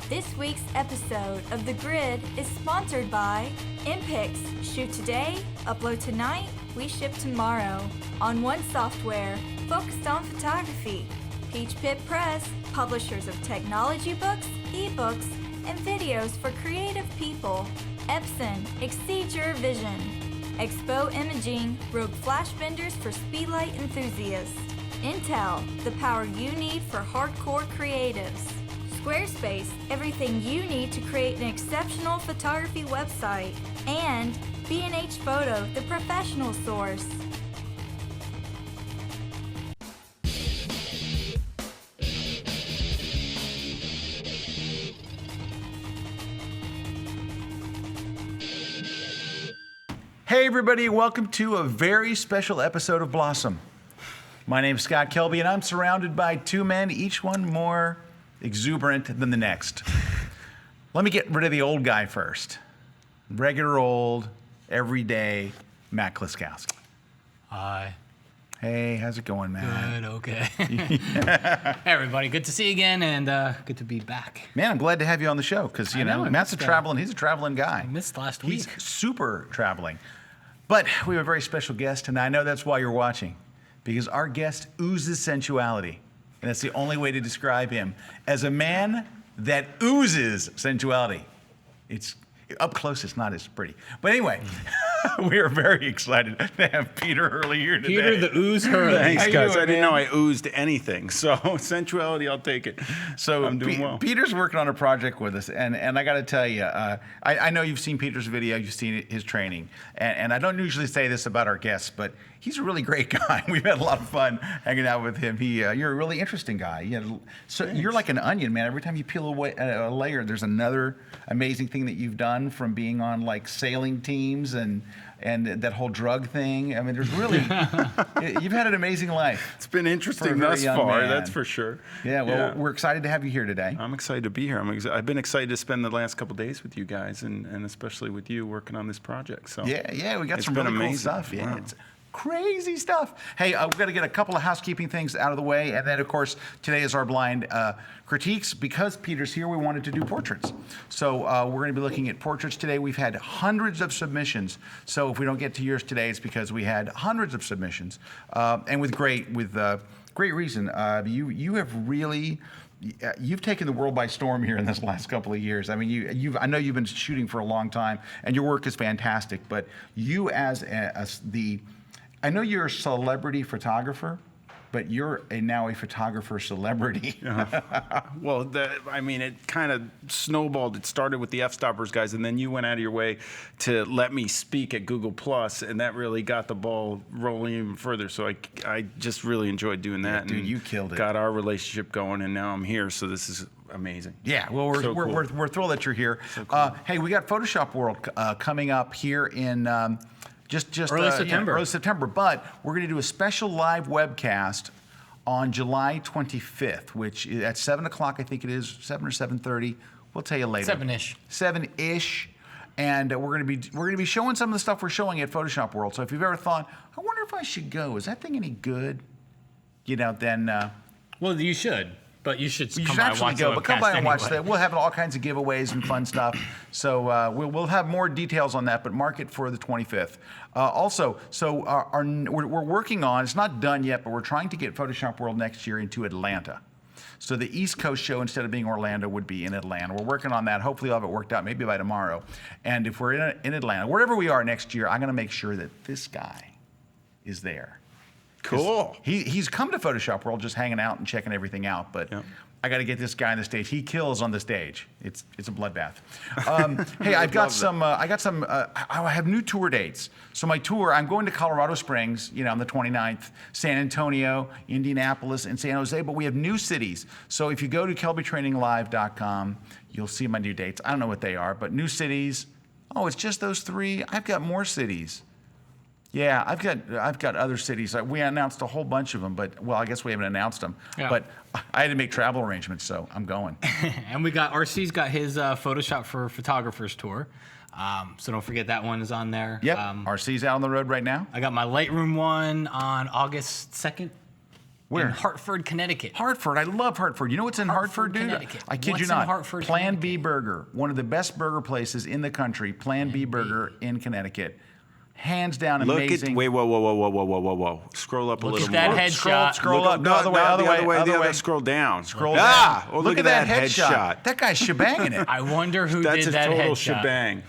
This week's episode of The Grid is sponsored by InPix. Shoot today, upload tonight, we ship tomorrow. onOne Software, focused on photography. Peach Pit Press, publishers of technology books, ebooks, and videos for creative people. Epson, exceed your vision. expoimaging, rogue flash benders for speedlight enthusiasts. Intel, the power you need for hardcore creatives. Squarespace, everything you need to create an exceptional photography website. And B&H Photo, the professional source. Hey everybody, welcome to a very special episode of Blossom. My name's Scott Kelby and I'm surrounded by two men, each one more exuberant than the next. Let me get rid of the old guy first. Regular old, everyday Matt Kliskowski. Hi. Hey, how's it going, Matt? Good, okay. Hey everybody, good to see you again and good to be back. Man, I'm glad to have you on the show because he's a traveling guy. I missed last week. He's super traveling. But we have a very special guest, and I know that's why you're watching, because our guest oozes sensuality. And that's the only way to describe him, as a man that oozes sensuality. It's up close, it's not as pretty. But anyway, we are very excited to have Peter Hurley here today. Peter the Ooze Hurley. Thanks, guys. I didn't know I oozed anything. So sensuality, I'll take it. So I'm doing well. Peter's working on a project with us, and I got to tell you, I know you've seen Peter's video, you've seen his training, and I don't usually say this about our guests, but he's a really great guy. We've had a lot of fun hanging out with him. You're a really interesting guy. You're like an onion, man. Every time you peel away a layer, there's another amazing thing that you've done, from being on like sailing teams and that whole drug thing. I mean, there's really, you've had an amazing life. It's been interesting thus far, man. that's for sure. Yeah, well, we're excited to have you here today. I'm excited to be here. I've been excited to spend the last couple days with you guys, and especially with you working on this project. So yeah, we got some really cool stuff. Yeah, wow. It's crazy stuff. Hey, we've got to get a couple of housekeeping things out of the way, and then, of course, today is our blind critiques. Because Peter's here, we wanted to do portraits. So we're going to be looking at portraits today. We've had hundreds of submissions, so if we don't get to yours today, it's because we had hundreds of submissions, and with great reason. You have really... You've taken the world by storm here in this last couple of years. I mean, I know you've been shooting for a long time, and your work is fantastic. But you, I know you're a celebrity photographer, but you're now a photographer celebrity. Well, it kind of snowballed. It started with the F-Stoppers guys, and then you went out of your way to let me speak at Google+, and that really got the ball rolling even further. So I just really enjoyed doing that. Yeah, dude, and you killed it. Got our relationship going, and now I'm here, so this is amazing. Yeah, well, we're thrilled that you're here. So cool. Hey, we got Photoshop World coming up here in... Just early September. Early September, but we're going to do a special live webcast on July 25th, which is at 7 o'clock, I think it is, 7 or 7:30. We'll tell you later. 7-ish. 7-ish, and we're going to be showing some of the stuff we're showing at Photoshop World. So if you've ever thought, I wonder if I should go, is that thing any good? Then well, you should. But you should come by and watch go, but come by and watch anyway. that. We'll have all kinds of giveaways and fun stuff. So we'll have more details on that, but mark it for the 25th. Also, we're working on, it's not done yet, but we're trying to get Photoshop World next year into Atlanta. So the East Coast show, instead of being Orlando, would be in Atlanta. We're working on that. Hopefully we'll have it worked out, maybe by tomorrow. And if we're in Atlanta, wherever we are next year, I'm going to make sure that this guy is there. Cool. He's come to Photoshop World just hanging out and checking everything out, but I got to get this guy on the stage. He kills on the stage. It's a bloodbath. Hey, I have new tour dates. So my tour, I'm going to Colorado Springs, on the 29th, San Antonio, Indianapolis, and San Jose, but we have new cities. So if you go to kelbytraininglive.com, you'll see my new dates. I don't know what they are, but new cities. Oh, it's just those three? I've got more cities. Yeah, I've got other cities. We announced a whole bunch of them, but I guess we haven't announced them. Yeah. But I had to make travel arrangements, so I'm going. And RC's got his Photoshop for Photographers tour. So don't forget that one is on there. Yep, RC's out on the road right now. I got my Lightroom one on August 2nd. Where? In Hartford, Connecticut. Hartford. I love Hartford. You know what's in Hartford, dude? Connecticut. I kid What's you in not. Hartford, Plan B Connecticut? Burger, one of the best burger places in the country. Plan B Burger in Connecticut. Hands down Look amazing. at, whoa. Scroll up a little at that more. headshot. Scroll Look up. No, other way. The other, scroll down. Scroll ah, down. Oh, look at that headshot. That guy's shebanging it. I wonder who That's did a that total headshot. shebang.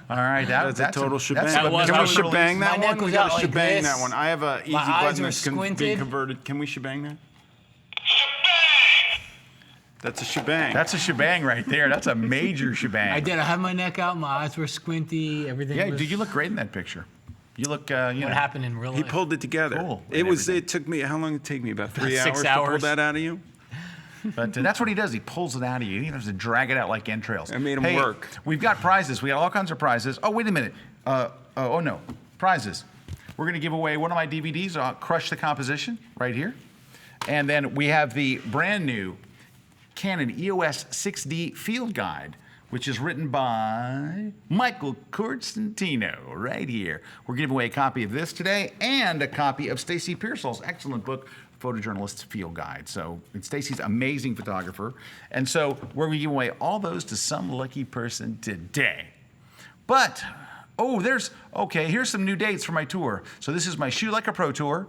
All right, That's a total shebang. That was- Can I we was- shebang that my neck one? was We out gotta like shebang this. that one. I have a easy My eyes button were that's being squinted. converted. Can we shebang that? That's a shebang. That's a shebang right there. That's a major shebang. I did. I had my neck out. My eyes were squinty. Everything. Yeah, was, dude, you look great in that picture. You look, you know. What happened in real He life? pulled it together. Cool. It And was. everything. It took me. How long did it take me? About 3 6 hours to pull hours. that out of you. But that's what he does. He pulls it out of you. He doesn't have to drag it out like entrails. I made him Hey, work. We've got prizes. We got all kinds of prizes. Oh, wait a minute. Oh, no. Prizes. We're going to give away one of my DVDs, Crush the Composition, right here. And then we have the brand new Canon EOS 6D Field Guide, which is written by Michael Constantino, right here. We're giving away a copy of this today and a copy of Stacy Pearsall's excellent book, Photojournalist's Field Guide. So, and Stacy's amazing photographer. And so we're going to give away all those to some lucky person today. But, here's some new dates for my tour. So this is my Shoot Like a Pro tour.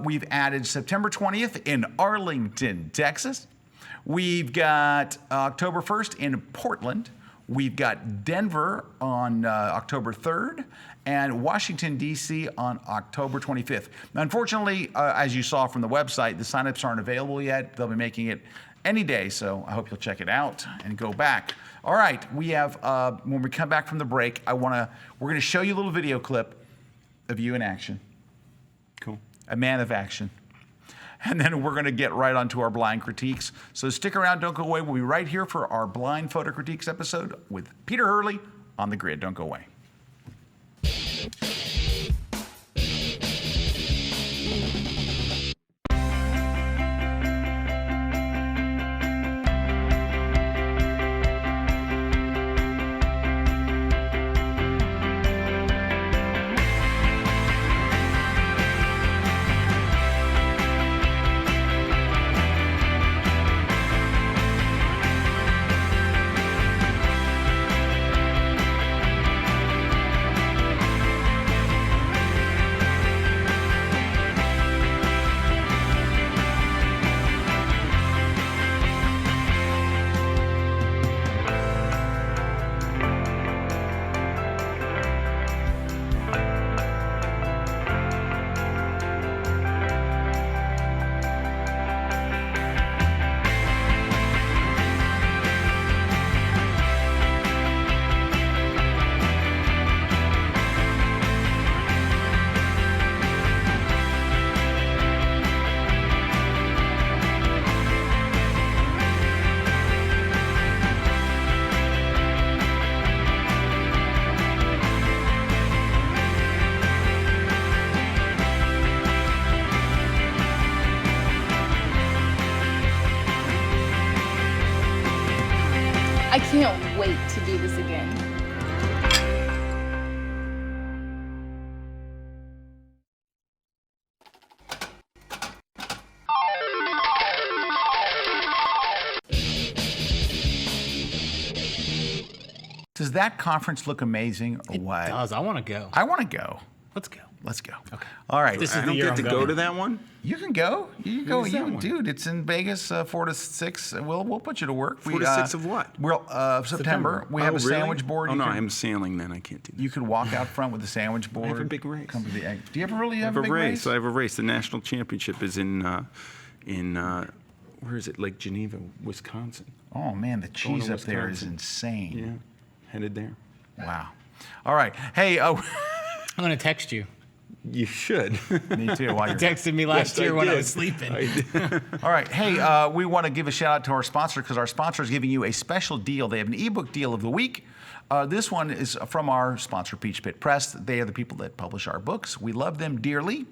We've added September 20th in Arlington, Texas. We've got October 1st in Portland. We've got Denver on October 3rd and Washington, D.C. on October 25th. Now, unfortunately, as you saw from the website, the signups aren't available yet. They'll be making it any day, so I hope you'll check it out and go back. All right, we have, when we come back from the break, we're going to show you a little video clip of you in action. Cool. A man of action. And then we're going to get right onto our blind critiques. So stick around, don't go away. We'll be right here for our blind photo critiques episode with Peter Hurley on the grid. Don't go away. I can't wait to do this again. Does that conference look amazing or what? Does. I want to go. I want to go. Let's go. Let's go. Okay. All right. This is I the don't year get I'm to go going. to that one. You can go. You can go. is that one? Dude, it's in Vegas, 4 to 6. We'll put you to work. 4 to 6 of what? Well, September. We have a sandwich board. Oh, You no, can- I'm sailing then. I can't do that. You could walk out front with the sandwich board. have a big race. Come to the egg. Do you ever really I have have a big race? I have a race. The national championship is in where is it? Lake Geneva, Wisconsin. Oh man, the Going cheese to up there is Wisconsin. insane. Yeah, headed there. Wow. All right. Hey. I'm going to text you. You should. Me too. While You you're. texted me last Yes, I year when I did. was sleeping. All right. Hey, we want to give a shout out to our sponsor because our sponsor is giving you a special deal. They have an ebook deal of the week. This one is from our sponsor, Peach Pit Press. They are the people that publish our books. We love them dearly.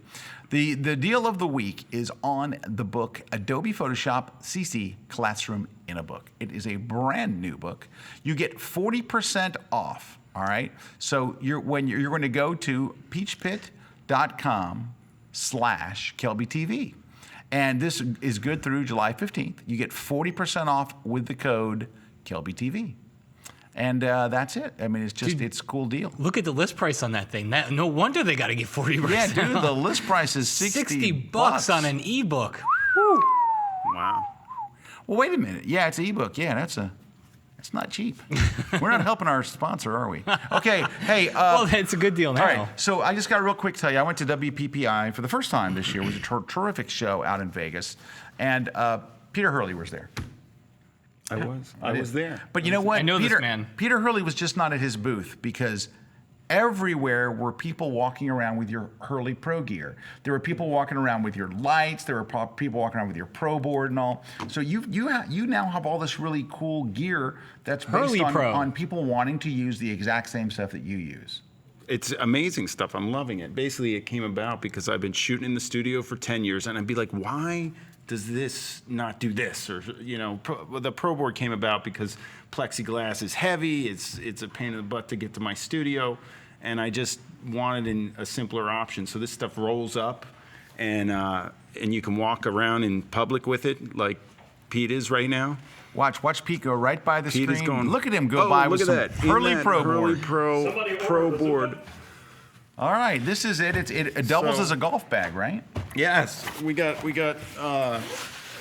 The deal of the week is on the book Adobe Photoshop CC Classroom in a Book. It is a brand new book. You get 40% off. All right. So you're going to go to peachpit.com/KelbyTV. And this is good through July 15th. You get 40% off with the code KelbyTV. And that's it. I mean, it's just, it's a cool deal. Look at the list price on that thing. No wonder they got to get 40%. Yeah, dude, the list price is 60 bucks on an ebook. Wow. Well, wait a minute. Yeah, it's an ebook. Yeah, that's not cheap. We're not helping our sponsor, are we? Okay, hey. Well, it's a good deal now. All right, so I just got to real quick tell you, I went to WPPI for the first time this year. It was a terrific show out in Vegas. And Peter Hurley was there. I was there. But you know what? I know Peter, this man. Peter Hurley was just not at his booth because everywhere were people walking around with your Hurley Pro gear. There were people walking around with your lights. There were people walking around with your Pro board and all. So you now have all this really cool gear that's based Hurley Pro. on people wanting to use the exact same stuff that you use. It's amazing stuff. I'm loving it. Basically, it came about because I've been shooting in the studio for 10 years, and I'd be like, why does this not do this? Or, the Pro board came about because plexiglass is heavy. It's a pain in the butt to get to my studio, and I just wanted a simpler option. So this stuff rolls up, and you can walk around in public with it, like Pete is right now. Watch Pete go right by the Pete screen. is going. Look at him go by with some Hurley Pro Hurley board. Pro board. All right, this is it. It doubles as a golf bag, right? Yes, we got.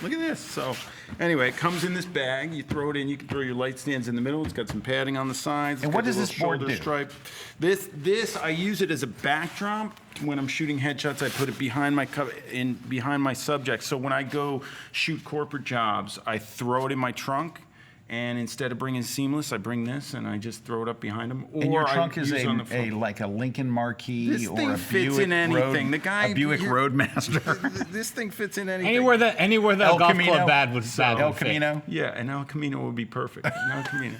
Look at this. So, anyway, it comes in this bag. You throw it in. You can throw your light stands in the middle. It's got some padding on the sides. And what does this board do? Stripe. This I use it as a backdrop when I'm shooting headshots. I put it behind my subject. So when I go shoot corporate jobs, I throw it in my trunk. And instead of bringing seamless, I bring this and I just throw it up behind them. And your trunk is like a Lincoln Marquee this or thing a fits Buick in anything. a Buick Roadmaster. This thing fits in anything. Anywhere the El golf Camino. club bad would El fit. Camino. Yeah, an El Camino would be perfect. An El Camino.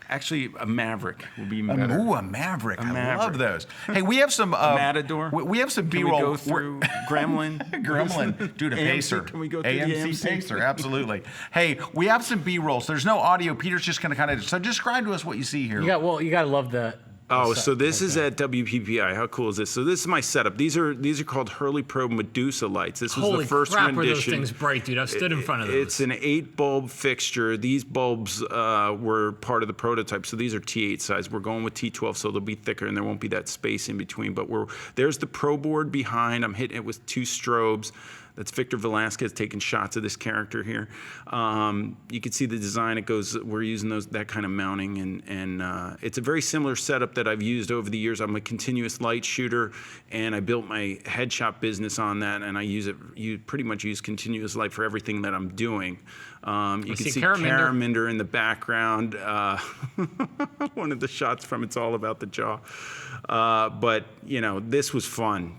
Actually, a Maverick would be even better. Ooh, a Maverick. I Maverick. love those. Hey, we have some Matador. We have some Can B-roll. we go through Gremlin? Gremlin, dude, a AMC, pacer. can we go through AMC the AMC? pacer? Absolutely. Hey, we have some B-roll. So there's no audio. Peter's just going to kind of describe to us what you see here. You got to love the. Oh, so this is at WPPI. How cool is this? So this is my setup. These are called Hurley Pro Medusa lights. This was Holy the first crap, rendition. are those things bright, dude. I've stood in front of those. It's an 8-bulb fixture. These bulbs were part of the prototype. So these are T8 size. We're going with T12, so they'll be thicker and there won't be that space in between. But there's the Pro board behind. I'm hitting it with 2 strobes. That's Victor Velasquez taking shots of this character here. You can see the design. It goes. We're using that kind of mounting, and it's a very similar setup that I've used over the years. I'm a continuous light shooter, and I built my headshot business on that, and I use it. You pretty much use continuous light for everything that I'm doing. You can see Caraminder in the background. One of the shots from It's All About the Jaw. But this was fun.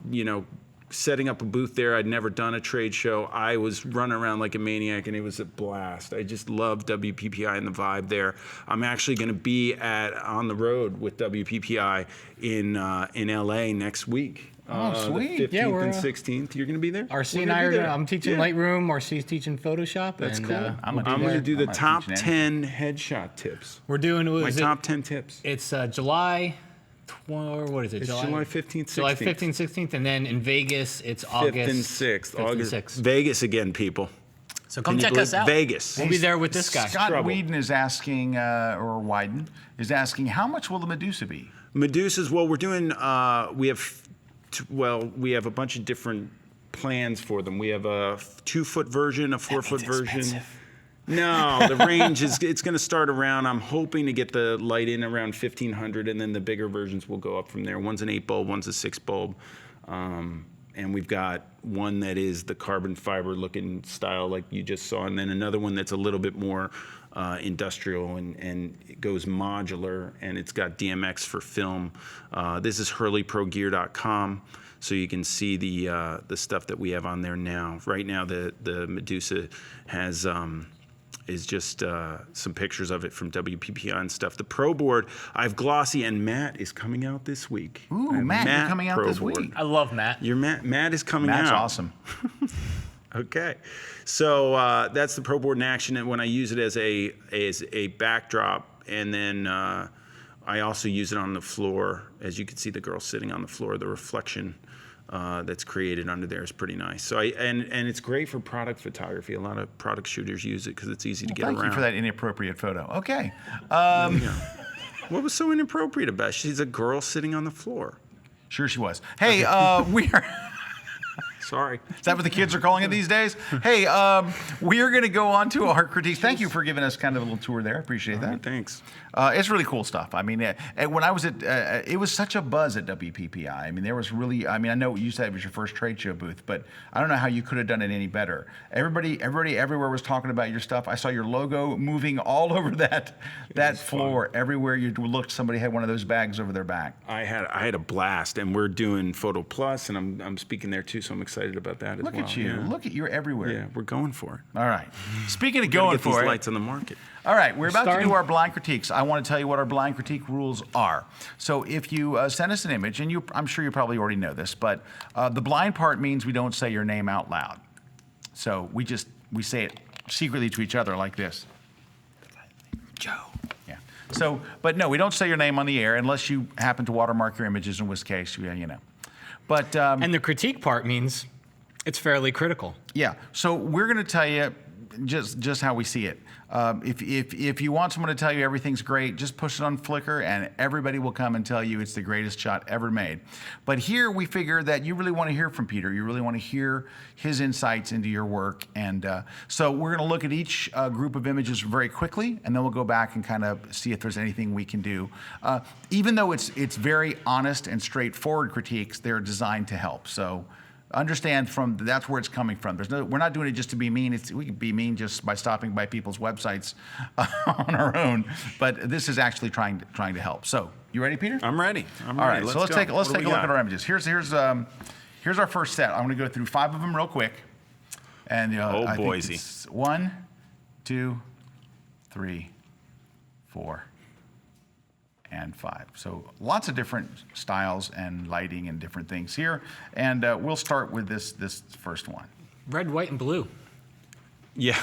Setting up a booth there. I'd never done a trade show. I was running around like a maniac, and it was a blast. I just love WPPI and the vibe there. I'm actually going to be on the road with WPPI in LA next week. Oh, sweet. The 15th Yeah, and 16th. You're going to be there? RC and I are. I'm teaching Lightroom. RC's teaching Photoshop. That's and, cool. I'm going to do the top teaching 10 headshot tips. We're doing My top 10 tips. It's July. What is it? It's July 15th, 16th. July 15th, 16th, and then in Vegas it's August 5th and 6th. 5th and August. 6th. Vegas again, people. So come Can you check us believe out. Vegas. We'll be there with this guy. Scott Trouble. Whedon is asking, or Wyden is asking, how much will the Medusa be? Medusas. Well, we're doing. We have a bunch of different plans for them. We have a 2-foot version, a 4-foot version. No, the range it's going to start around. I'm hoping to get the light in around 1,500, and then the bigger versions will go up from there. One's an 8-bulb, one's a 6-bulb, and we've got one that is the carbon fiber looking style like you just saw, and then another one that's a little bit more industrial and it goes modular, and it's got DMX for film. This is HurleyProGear.com. So you can see the stuff that we have on there now. Right now, the Medusa has is just some pictures of it from WPPI and stuff. The Pro board, I have glossy, and matte is coming out this week. Ooh, Matt, you're coming out Pro this board. week. I love Matt. Your Matt is coming Matt's out. awesome. Okay, so that's the Pro board in action, and when I use it as a backdrop, and then I also use it on the floor. As you can see, the girl sitting on the floor, the reflection that's created under there is pretty nice. So and it's great for product photography. A lot of product shooters use it because it's easy to get around. Thank you for that inappropriate photo. Okay. What was so inappropriate about it? She's a girl sitting on the floor. Sure she was. Hey, we are... Sorry. Is that what the kids are calling it these days? Hey, we are going to go on to our critiques. Thank you for giving us kind of a little tour there. Appreciate that. Thanks. It's really cool stuff. I mean, when I was at, it was such a buzz at WPPI. I mean, there was really, I know you said it was your first trade show booth, but I don't know how you could have done it any better. Everybody everywhere was talking about your stuff. I saw your logo moving all over that floor. Fun. Everywhere you looked, somebody had one of those bags over their back. I had a blast, and we're doing Photo Plus, and I'm speaking there too, so I'm excited about that as well. Look at you. Yeah. Look at you everywhere. Yeah, we're going for it. All right. Speaking of going get for these it. lights on the market. All right, we're about to do our blind critiques. I want to tell you what our blind critique rules are. So if you send us an image, and I'm sure you probably already know this, but the blind part means we don't say your name out loud. So we say it secretly to each other like this. Joe. Yeah. So, but no, we don't say your name on the air unless you happen to watermark your images, in which case, you know. But and the critique part means it's fairly critical. Yeah. So we're going to tell you just how we see it. If you want someone to tell you everything's great, just push it on Flickr and everybody will come and tell you it's the greatest shot ever made. But here we figure that you really want to hear from Peter. You really want to hear his insights into your work. And so we're going to look at each group of images very quickly, and then we'll go back and kind of see if there's anything we can do. Even though it's very honest and straightforward critiques, they're designed to help. So understand that's where it's coming from. We're not doing it just to be mean. We can be mean just by stopping by people's websites on our own, but this is actually trying to help. So, you ready, Peter? I'm ready. All right. So let's take a look at our images. Here's our first set. I'm going to go through 5 of them real quick, and I think it's 1, 2, 3, 4. And 5. So lots of different styles and lighting and different things here. And we'll start with this first one. Red, white, and blue. Yeah.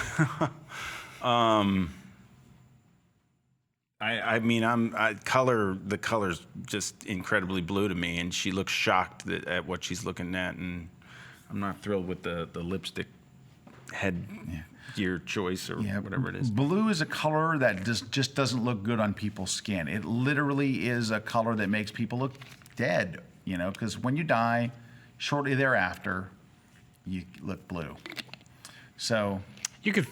The color's just incredibly blue to me, and she looks shocked at what she's looking at, and I'm not thrilled with the lipstick head. Yeah. Gear choice or whatever it is. Blue is a color that just doesn't look good on people's skin. It literally is a color that makes people look dead, because when you die, shortly thereafter, you look blue. So you could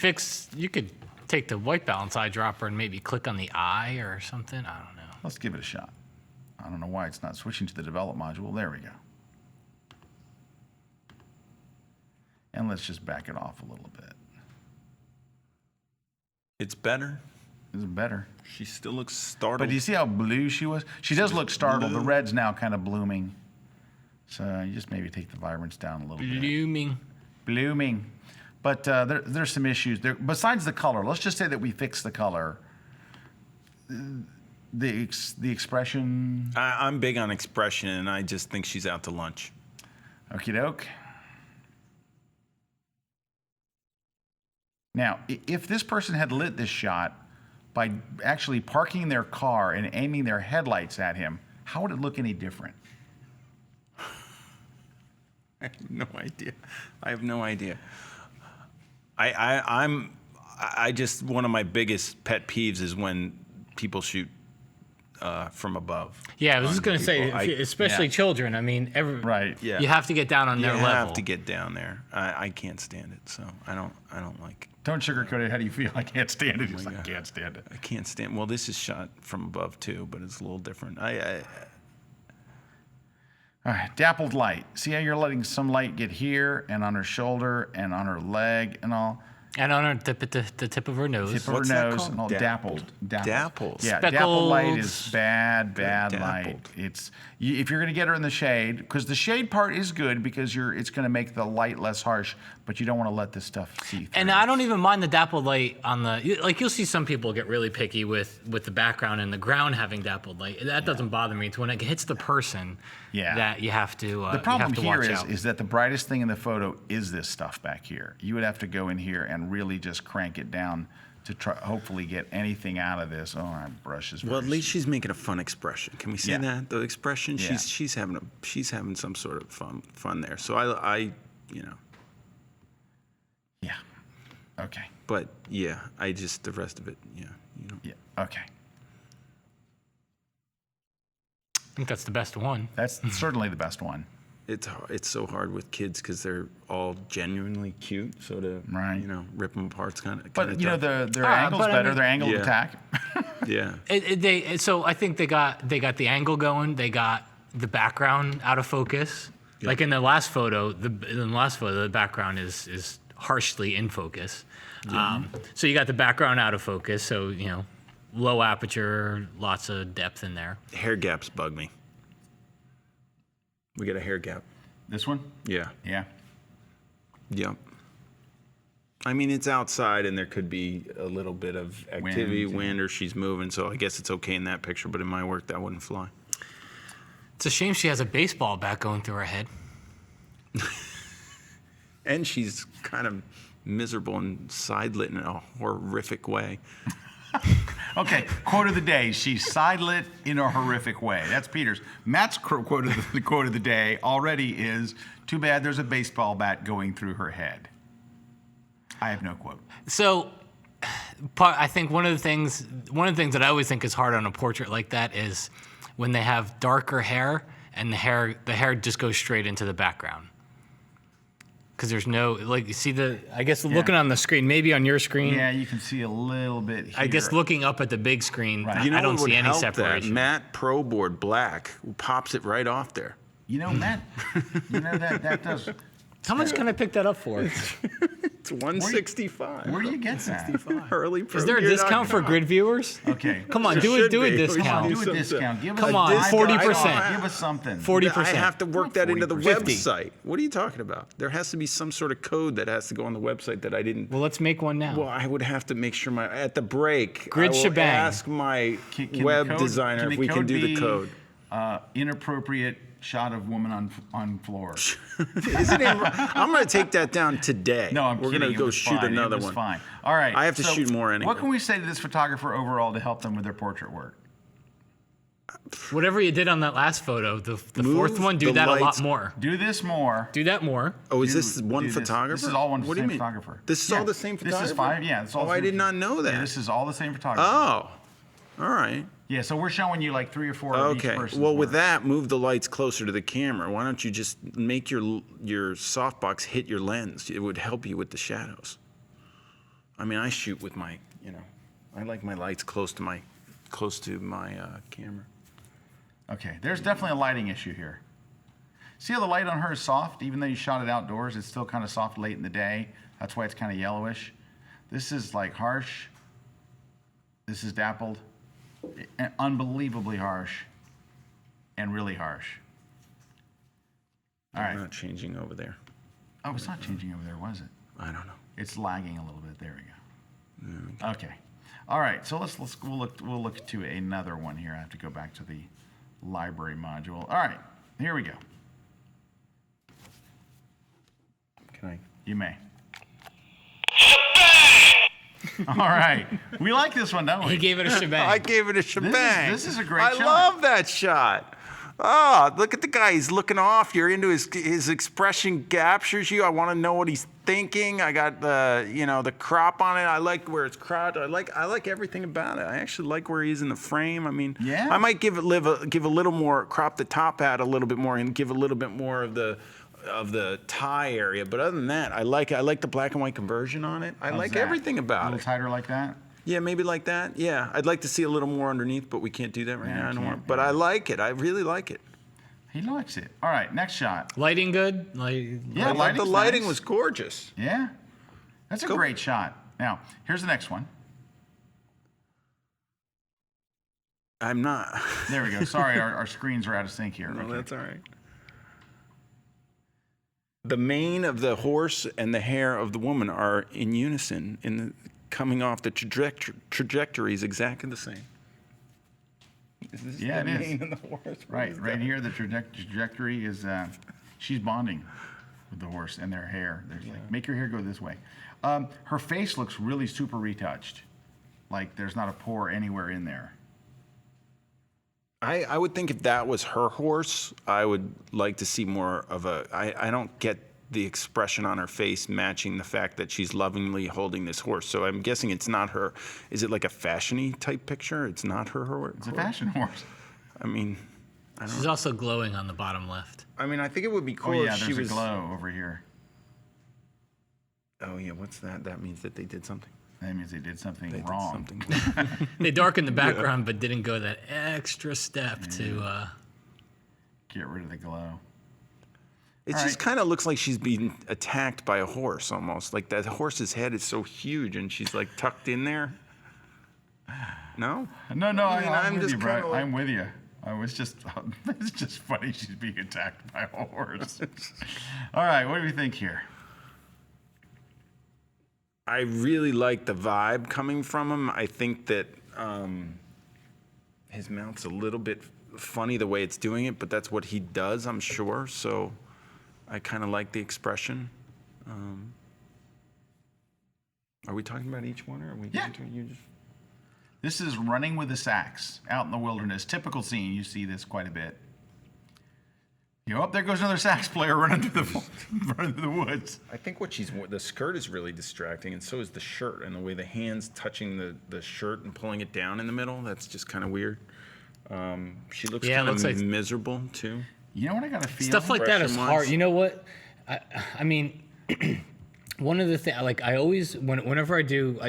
take the white balance eyedropper and maybe click on the eye or something. I don't know. Let's give it a shot. I don't know why it's not switching to the develop module. There we go. And let's just back it off a little bit. It's better. It's better. She still looks startled. But do you see how blue she was? She does look startled. Blue. The red's now kind of blooming. So you just maybe take the vibrance down a little bit. Blooming. But there's some issues there. Besides the color, let's just say that we fix the color. The expression. I'm big on expression, and I just think she's out to lunch. Okie doke. Now, if this person had lit this shot by actually parking their car and aiming their headlights at him, how would it look any different? I have no idea. One of my biggest pet peeves is when people shoot from above. Yeah, I was just going to say, especially children. I mean, you have to get down on their level. You have to get down there. I can't stand it, so I don't like it. Don't sugarcoat it. How do you feel? I can't stand it. I can't stand it. I can't stand. Well, this is shot from above too, but it's a little different. All right, dappled light. See how you're letting some light get here and on her shoulder and on her leg and all. And on the tip of her nose. Tip of her nose and all dappled. Dappled. Yeah, Speckled. dappled light is bad light. Dappled. If you're going to get her in the shade, because the shade part is good because it's going to make the light less harsh, but you don't want to let this stuff see through. And I don't even mind the dappled light on you'll see some people get really picky with the background and the ground having dappled light. That doesn't bother me. It's when it hits the person that you have to The problem here watch out. is that the brightest thing in the photo is this stuff back here. You would have to go in here and really just crank it down to try hopefully get anything out of this. Oh, my brush is. Well, at least she's making a fun expression. Can we say that? The expression, Yeah. she's having some sort of fun there. So I Yeah. Okay. But yeah, the rest of it, yeah. Yeah. Okay. I think that's the best one. That's certainly the best one. It's so hard with kids because they're all genuinely cute. So to rip them apart's kind of. But their angle's better. Their angle of attack. Yeah. So I think they got the angle going. They got the background out of focus. Yeah. Like in the last photo, the background is harshly in focus. Yeah. So you got the background out of focus. So low aperture, lots of depth in there. Hair gaps bug me. We got a hair gap. This one? Yeah. Yeah. Yep. I mean, it's outside, and there could be a little bit of activity, wind, or she's moving, so I guess it's okay in that picture, but in my work, that wouldn't fly. It's a shame she has a baseball bat going through her head. And she's kind of miserable and side-lit in a horrific way. Okay, quote of the day. She's side-lit in a horrific way. That's Peter's. Matt's quote of the day already is, too bad there's a baseball bat going through her head. I have no quote. So I think one of the things that I always think is hard on a portrait like that is when they have darker hair and the hair just goes straight into the background. Because there's no, you see looking on the screen, maybe on your screen. Yeah, you can see a little bit here. I guess looking up at the big screen, right. I don't see any separation. That Matte Pro Board Black pops it right off there. Matt, that does. How much can I pick that up for? It's $165. Where do you get that? Hurley Pro. Is there a discount for grid viewers? Okay. Come on, do a discount. Do a discount. Give us Come on, 40%. Give us something. 40%. I have to work that into the 50. website. What are you talking about? There has to be some sort of code that has to go on the website that I didn't. Well, let's make one now. Well, I would have to make sure at the break. Grid I will Shabang. Ask my web designer if we can do the code. Inappropriate shot of woman on floor. I'm going to take that down today. No, I'm We're kidding. going to go shoot another one. Fine. All right. I have to shoot more anyway. What can we say to this photographer overall to help them with their portrait work? Whatever you did on that last photo, the fourth one, do that a lot more. Do this more. Do that more. Oh, is this one photographer? This is all one what do you mean? photographer. This is all the same photographer? This is five, yeah. It's all I did not know that. Yeah, this is all the same photographer. Oh, all right. Yeah, so we're showing you like 3 or 4 of each person's Okay. Well, with work. that, move the lights closer to the camera. Why don't you just make your softbox hit your lens? It would help you with the shadows. I mean, I shoot with my, I like my lights close to my camera. Okay, there's definitely a lighting issue here. See how the light on her is soft? Even though you shot it outdoors, it's still kind of soft late in the day. That's why it's kind of yellowish. This is like harsh. This is dappled. Unbelievably harsh. And really harsh. All right. Not changing over there. Oh, it's not changing over there, was it? I don't know. It's lagging a little bit. There we go. Okay. All right. So we'll look to another one here. I have to go back to the library module. All right. Here we go. Can I? You may. All right. We like this one, don't we? He gave it a shebang. I gave it a shebang. This is a great shot. I love that shot. Oh, look at the guy. He's looking off. You're into his expression captures you. I want to know what he's thinking. I got the crop on it. I like where it's cropped. I like everything about it. I actually like where he is in the frame. I mean, yeah. I might give a little more, crop the top hat a little bit more and give a little bit more of the tie area. But other than that, I like the black and white conversion on it. I like everything about it. A little tighter like that? Yeah, maybe like that. Yeah, I'd like to see a little more underneath, but we can't do that right now. I don't want. But I like it. I really like it. He likes it. All right, next shot. Lighting good? Yeah, The lighting nice. was gorgeous. Yeah, that's a great shot. Now, here's the next one. I'm not. There we go. Sorry, our screens are out of sync here. No, Okay. that's all right. The mane of the horse and the hair of the woman are in unison, coming off the trajectory is exactly the same. Yeah, the it is. mane and the horse. Right here, the trajectory is, she's bonding with the horse and their hair. There's like, make your hair go this way. Her face looks really super retouched. Like there's not a pore anywhere in there. I would think if that was her horse, I would like to see more of a. I don't get the expression on her face matching the fact that she's lovingly holding this horse. So I'm guessing it's not her. Is it like a fashion-y type picture? It's not her horse. It's a fashion horse. I mean, She's also glowing on the bottom left. I think it would be cool Oh yeah, if she there's was. a glow over here. Oh yeah, what's that? That means that they did something. That means they did something They wrong. did something. They darkened the background, but didn't go that extra step to. Get rid of the glow. It All just right. kind of looks like she's being attacked by a horse almost. Like that horse's head is so huge and she's like tucked in there. No? No, I mean, I'm I'm with just you, bro. kinda like- I'm with you. I was just, it's just funny she's being attacked by a horse. All right, what do we think here? I really like the vibe coming from him. I think that his mouth's a little bit funny the way it's doing it, but that's what he does, I'm sure. So I kind of like the expression. Are we talking about each one, or are we? Yeah. You just... This is running with the sax out in the wilderness. Typical scene. You see this quite a bit. There goes another sax player running through the woods. I think the skirt is really distracting, and so is the shirt, and the way the hands touching the shirt and pulling it down in the middle. That's just kind of weird. She looks Yeah, it kind looks of like- miserable too. You know what I got to feel? Stuff like that is Expression-wise. hard. You know what? I mean, one of the things, like I always, whenever I do,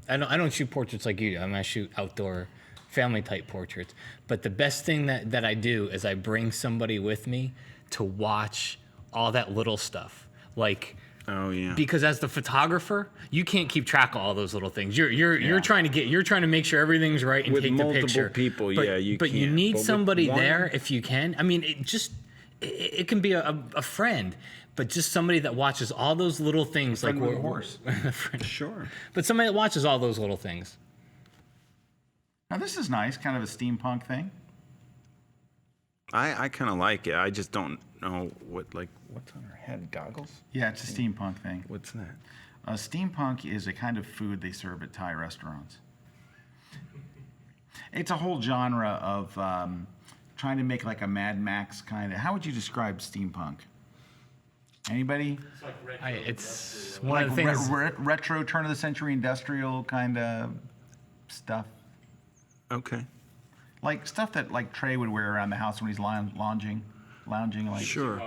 I don't shoot portraits like you do. I shoot outdoor, family type portraits. But the best thing that I do is I bring somebody with me to watch all that little stuff, like. Oh yeah. Because as the photographer, you can't keep track of all those little things. You're trying to make sure everything's right and With take the multiple picture. people, but, yeah, you But you can't. need But with somebody one- there if you can. I mean, it can be a friend, but just somebody that watches all those little things, like friend with a horse. a friend. Sure. But somebody that watches all those little things. Now this is nice, kind of a steampunk thing. I kind of like it. I just don't know what's on her head. Goggles? Yeah, it's a steampunk thing. What's that? Steampunk is a kind of food they serve at Thai restaurants. It's a whole genre of trying to make like a Mad Max kind of. How would you describe steampunk? Anybody? It's one of the Like things. retro, turn of the century industrial kind of stuff. Okay. Like stuff that like Trey would wear around the house when he's lounging like Sure.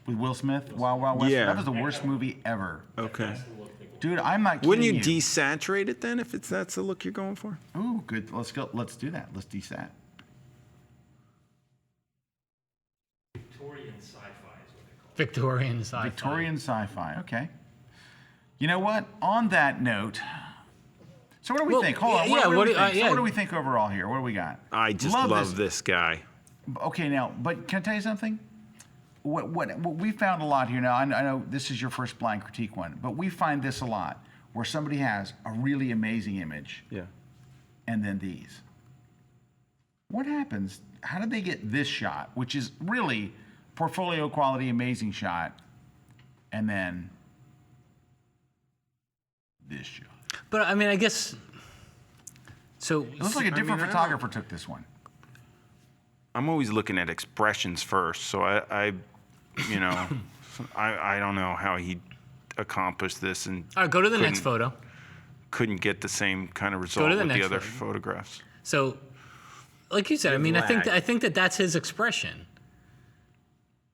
with Will Smith. Wild Wild West. Yeah. That was the worst movie ever. Okay. Dude, I'm not kidding Wouldn't you you. desaturate it then if that's the look you're going for? Ooh, good. Let's go. Let's do that. Let's desat. Victorian sci-fi. Victorian sci-fi. Okay. You know what? On that note, so what do we Well, think? Hold on. yeah, What what do we do- think? So yeah. what do we think overall here? What do we got? I just love this guy. Okay, now, but can I tell you something? What we found a lot here. Now, I know this is your first blind critique one, but we find this a lot where somebody has a really amazing image Yeah. and then these. What happens? How did they get this shot, which is really portfolio quality, amazing shot, and then this shot? But I mean, I guess. So It looks like a different I don't- photographer took this one. I'm always looking at expressions first, so I I don't know how he accomplished this and all right, go to the next couldn't- photo. couldn't get the same kind of result to the with the next other photo. photographs. So, like you said, I With mean, I think lag. that's his expression.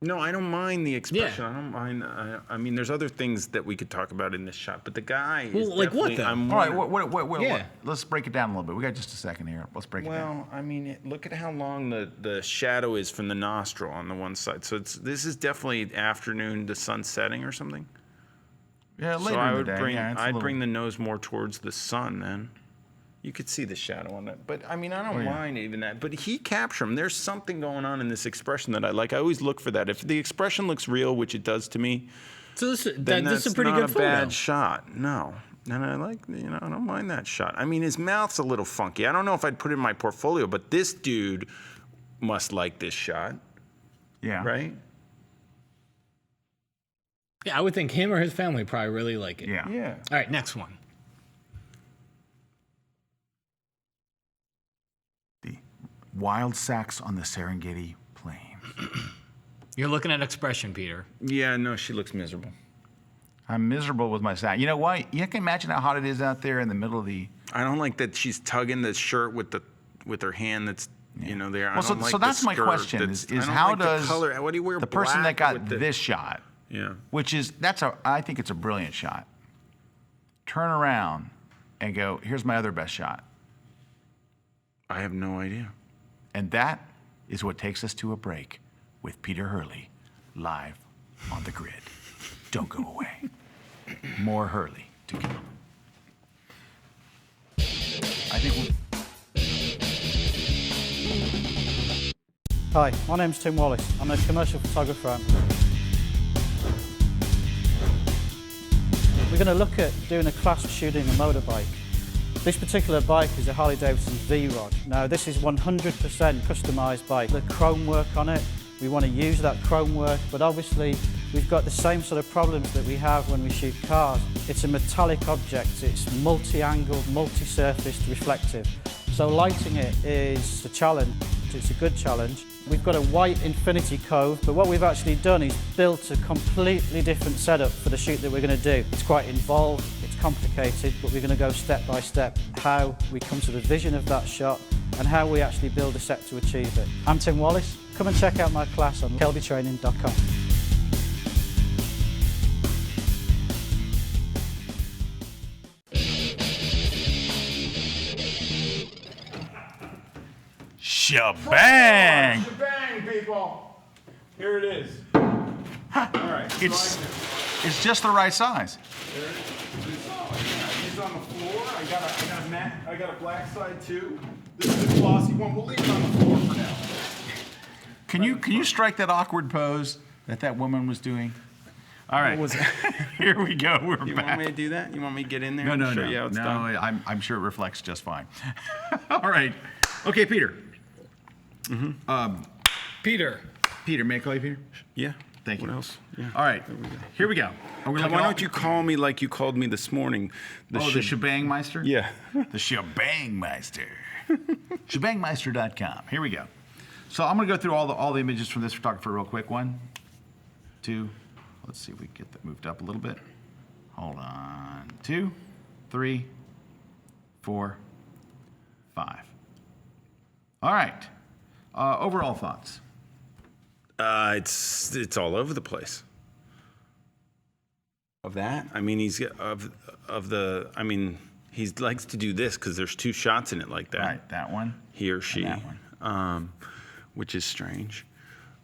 No, I don't mind the expression. Yeah. I don't mind. I mean, there's other things that we could talk about in this shot, but the guy is Well, like what definitely- then? I'm All right, wondering- what? Yeah. Let's break it down a little bit. We got just a second here. Let's break it down. Well, I mean, look at how long the shadow is from the nostril on the one side. So this is definitely afternoon to sun setting or something. Yeah, later So I in would the day. bring yeah, it's a I'd little- bring the nose more towards the sun then. You could see the shadow on that. But I mean, I don't yeah. mind even that. But he captured him. There's something going on in this expression that I like. I always look for that. If the expression looks real, which it does to me, So this then this that's is a pretty not good a photo. bad shot. No. And I like, I don't mind that shot. I mean, his mouth's a little funky. I don't know if I'd put it in my portfolio, but this dude must like this shot, Yeah. right? Yeah, I would think him or his family probably really like it. Yeah. Yeah. All right, next one. wild sacs on the Serengeti Plains. You're looking at expression, Peter. Yeah, no, she looks miserable. I'm miserable with my sack. You know why? You can imagine how hot it is out there in the middle of the. I don't like that she's tugging the shirt with her hand that's there. Well, so that's my question: is how does the color? What do you wear? the person that black got with this shot, Yeah. which is I think it's a brilliant shot. Turn around and go. Here's my other best shot, I have no idea. and that is what takes us to a break with Peter Hurley, live on the grid. Don't go away. More Hurley to come. I think. Hi, my name's Tim Wallace. I'm a commercial photographer. We're going to look at doing a class for shooting a motorbike. This particular bike is a Harley Davidson V-Rod. Now this is 100% customised bike. The chrome work on it, we want to use that chrome work, but obviously we've got the same sort of problems that we have when we shoot cars. It's a metallic object, it's multi-angled, multi-surfaced, reflective. So lighting it is a challenge, it's a good challenge. We've got a white infinity cove, but what we've actually done is built a completely different setup for the shoot that we're going to do. It's quite involved, it's complicated, but we're going to go step by step how we come to the vision of that shot and how we actually build a set to achieve it. I'm Tim Wallace. Come and check out my class on kelbytraining.com. Shabang! Shabang, people! Here it is. All right. It's just the right size. He's on the floor. I got a black side too. This is the glossy one. We'll leave it on the floor for now. Can you strike that awkward pose that woman was doing? All right. What was it? Here we go. We're You back. want me to do that? You want me to get in there? No, and show you how it's done? I'm sure it reflects just fine. All right. Okay, Peter. Peter. Peter, may I call you Peter? Yeah. Thank you. What else? Yeah. All right. Here we go. Why don't you call me like you called me this morning? the Shabang Meister? Yeah. The Shabang Meister. Shabangmeister.com. Here we go. So I'm going to go through all the images from this photographer real quick. 1, 2. Let's see if we can get that moved up a little bit. Hold on. 2, 3, 4, 5. All right. Overall thoughts. It's all over the place. Of that, I mean, I mean, he likes to do this because there's 2 shots in it like that. Right, that one. He or she, that one. which is strange.